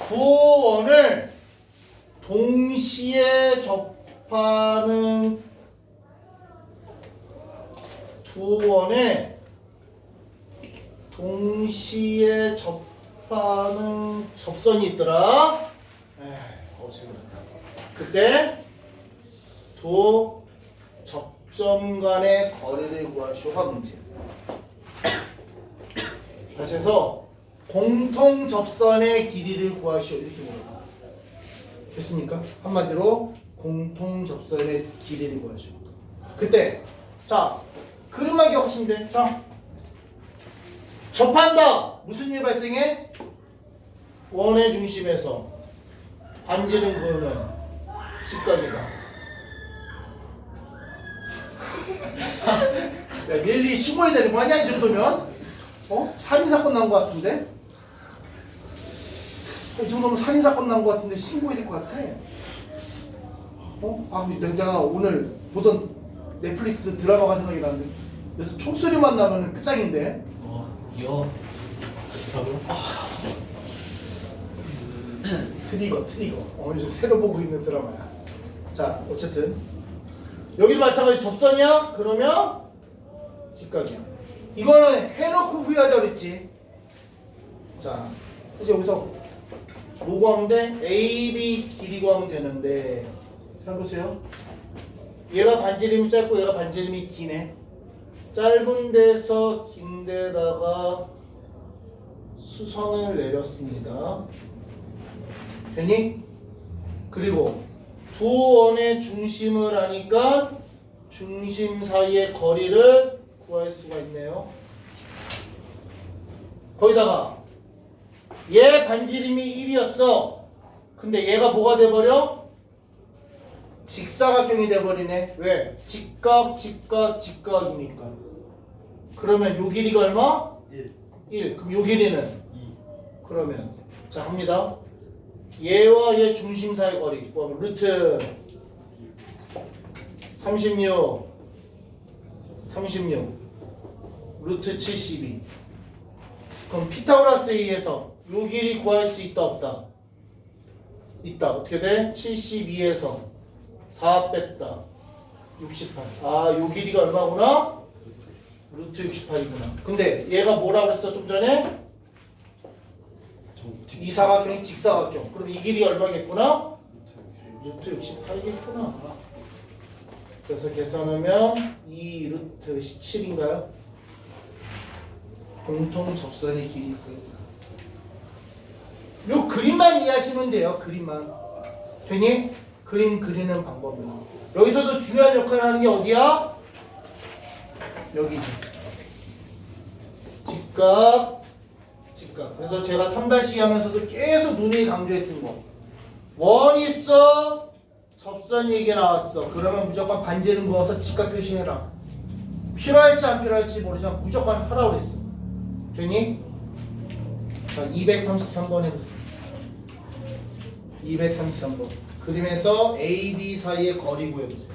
두 원을 동시에 접하는 두 원에 동시에 접하는 접선이 있더라. 재밌다. 그때 두 접점 간의 거리를 구하시오가 문제야. 다시 해서 공통 접선의 길이를 구하시오 이렇게 물어봐. 됐습니까? 한마디로 공통 접선의 길이를 구하시오. 그때 자 그림만 기억하시면 돼. 자 접한다. 무슨 일 발생해? 원의 중심에서 반지름 그으면 직각이다. 야, 밀리 신고해야 되는 거 아니야? 이 정도면? 살인사건 난 거 같은데? 이 정도면 살인사건 난 거 같은데 신고해야 될 것 같아. 내가 오늘 보던 넷플릭스 드라마가 생각이 나는데 그래서 총소리만 나면 끝장인데? 이어. 자고. 트리거. 요즘 새로 보고 있는 드라마야. 자, 어쨌든 여기도 마찬가지 접선이야? 그러면 직각이야. 이거는 해놓고 후회하자 그랬지. 자, 이제 여기서 뭐 구하면 돼? AB 길이 구하면 되는데 잘 보세요. 얘가 반지름이 짧고 얘가 반지름이 기네. 짧은 데서 긴 데다가 수선을 내렸습니다. 되니? 그리고 두 원의 중심을 하니까 중심 사이의 거리를 구할 수가 있네요. 거기다가 얘 반지름이 1이었어. 근데 얘가 뭐가 돼버려? 직사각형이 돼버리네. 왜? 직각이니까. 그러면 요 길이가 얼마? 1. 그럼 요 길이는? 2. 그러면 자 합니다. 얘와 얘 중심 사이 거리 뭐 루트 36 루트 72. 그럼 피타고라스에 의해서 요 길이 구할 수 있다 없다? 있다. 어떻게 돼? 72에서 4 뺐다 68. 요 길이가 얼마구나? 루트 68이구나. 근데 얘가 뭐라 그랬어 좀 전에? 이 사각형이 직사각형. 그럼 이 길이 얼마겠구나? 루트 68이겠구나. 그래서 계산하면 2 루트 17인가요? 공통 접선의 길이 구했다. 요 그림만 이해하시면 돼요. 그림만. 되니? 그림 그리는 방법이야. 여기서도 중요한 역할을 하는 게 어디야? 여기지. 직각. 그래서 제가 3-2 하면서도 계속 눈이 강조했던 거. 원 있어. 접선 얘기 나왔어. 그러면 무조건 반지름 그어서 직각 표시해라. 필요할지 안 필요할지 모르지만 무조건 하라고 그랬어. 되니? 자, 233번 해보세요. 233번. 그림에서 A, B 사이의 거리 구해보세요.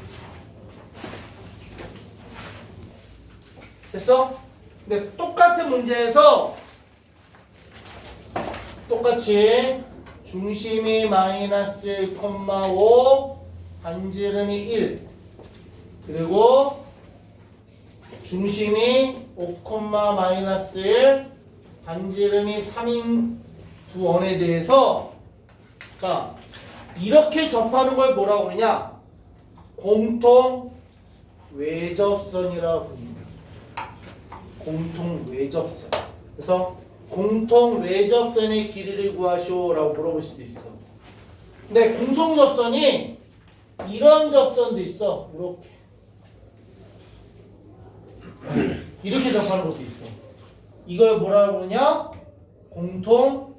됐어? 근데 똑같은 문제에서 똑같이 중심이 마이너스 1,5 반지름이 1 그리고 중심이 5, 마이너스 1 반지름이 3인 두 원에 대해서 자 이렇게 접하는 걸 뭐라고 그러냐? 공통 외접선이라고 부릅니다. 공통 외접선. 그래서 공통 외접선의 길이를 구하시오라고 물어볼 수도 있어. 근데 공통 접선이 이런 접선도 있어. 이렇게 접하는 것도 있어. 이걸 뭐라고 부르냐? 공통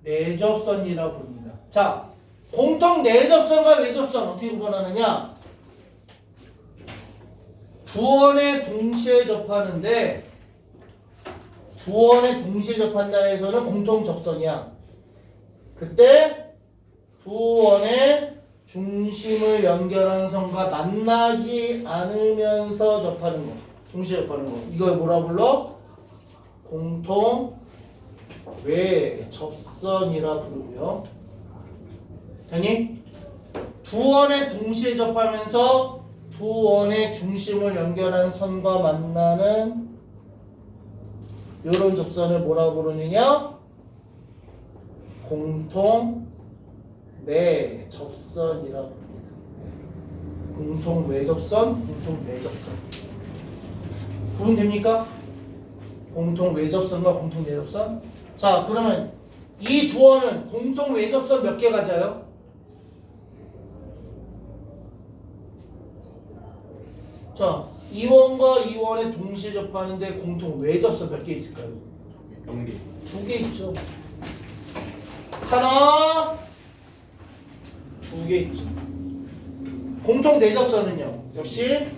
내접선이라고 부릅니다. 자, 공통 내접선과 외접선 어떻게 구분하느냐? 두 원에 동시에 접하는데 두 원에 동시에 접한다 해서는 공통 접선이야. 그때 두 원의 중심을 연결하는 선과 만나지 않으면서 접하는 거, 동시에 접하는 거, 이걸 뭐라 불러? 공통 외접선이라 부르고요. 되니? 두 원에 동시에 접하면서 두 원의 중심을 연결한 선과 만나는 이런 접선을 뭐라 부르느냐? 공통 내접선이라 부릅니다. 공통 외접선, 공통 내접선. 구분됩니까? 공통 외접선과 공통 내접선. 자, 그러면 이 두 원은 공통 외접선 몇 개 가져요? 자, 이 원과 이 원에 동시에 접하는데 공통 외접선 몇 개 있을까요? 0개. 두 개 있죠. 하나, 두 개 있죠. 공통 내접선은요. 역시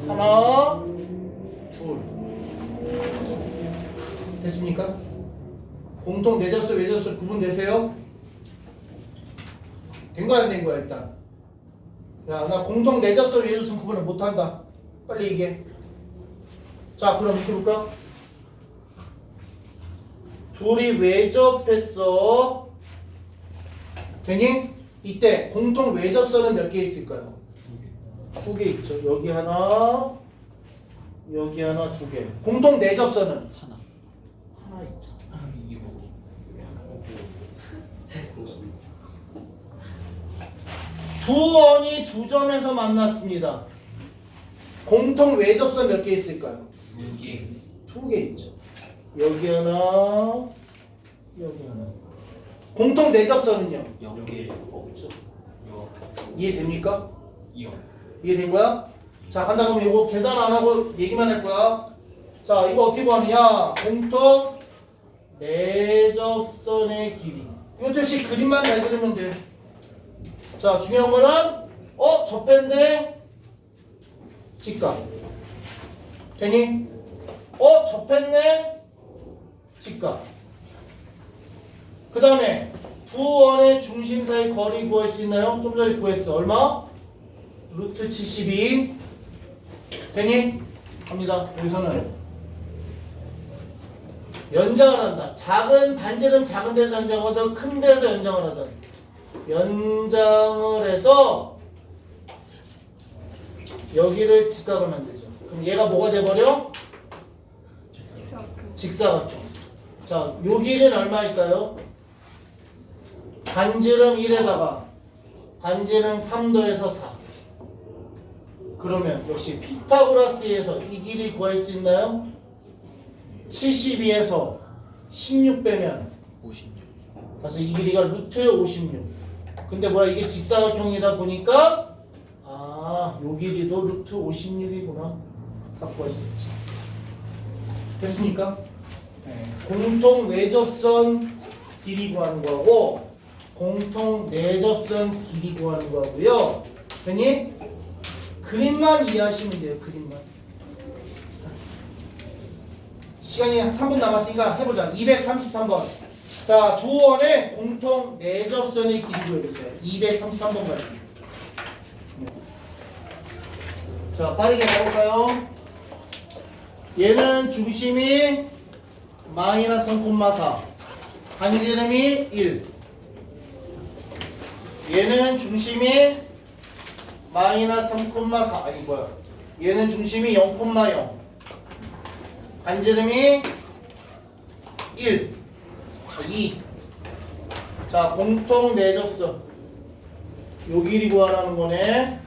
하나, 둘. 됐습니까? 공통 내접선, 외접선 구분되세요? 된 거야, 안 된 거야, 일단? 야, 나 공통 내접선, 외접선 구분을 못한다. 빨리 얘기해. 자, 그럼 이렇게 볼까? 둘이 외접했어. 되니? 이때 공통 외접선은 몇 개 있을까요? 두 개 있죠. 여기 하나, 여기 하나, 두 개. 공통 내접선은 하나. 하나 있죠. 이게 뭐? 두 원이 두 점에서 만났습니다. 공통 외접선 몇 개 있을까요? 두 개. 두 개 있죠. 여기 하나, 여기 하나. 공통 내접선은요? 0개. 없죠. 요. 이해됩니까? 2요. 이해된 거야? 자, 간다 그러면 이거 계산 안 하고 얘기만 할 거야. 자, 이거 어떻게 구하느냐? 공통 내접선의 길이. 이것도 역시 그림만 잘 그리면 돼. 자, 중요한 거는 접했는데 직각. 되니? 접했네 직각. 그 다음에 두 원의 중심 사이 거리 구할 수 있나요? 좀 전에 구했어. 얼마? 루트 72. 되니? 갑니다. 여기서는 연장을 한다. 작은 반지름 작은 데서 연장하든 큰 데서 연장을 하든 연장을 해서 여기를 직각을 만들죠. 그럼 얘가 뭐가 돼버려? 직사각형. 자, 요 길이는 얼마일까요? 반지름 1에다가 반지름 3도에서 4. 그러면 역시 피타고라스에서 이 길이 구할 수 있나요? 72에서 16 빼면 56. 그래서 이 길이가 루트 56. 근데 뭐야, 이게 직사각형이다 보니까 요 길이도 루트 56이구나. 딱 구할 수 있지. 됐습니까? 네. 공통 외접선 길이 구하는 거하고 공통 내접선 길이 구하는 거하고요. 되니? 그림만 이해하시면 돼요. 그림만. 시간이 한 3분 남았으니까 해보자. 233번. 자, 두 원의 공통 내접선의 길이 구해보세요. 233번 가입니다. 자, 빠르게 가볼까요? 얘는 중심이 마이너스 3,4, 반지름이 1. 얘는 중심이 마이너스 3,4, 아니 뭐야? 얘는 중심이 0,0, 반지름이 1, 2. 자, 공통 내접선. 요 길이 구하라는 거네.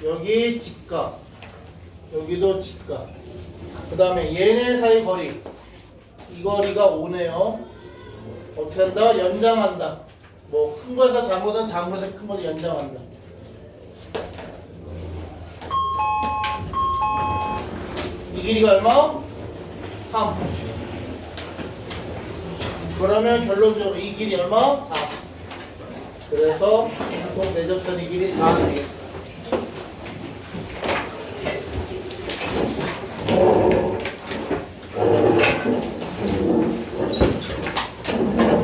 여기 직각, 여기도 직각. 그 다음에 얘네 사이 거리, 이 거리가 5네요. 어떻게 한다? 연장한다. 뭐 큰 거에서 작은 거든 작은 거에서 큰 거든 연장한다. 이 길이가 얼마? 3. 그러면 결론적으로 이 길이 얼마? 4. 그래서 총 내접선의 길이 4 되겠다.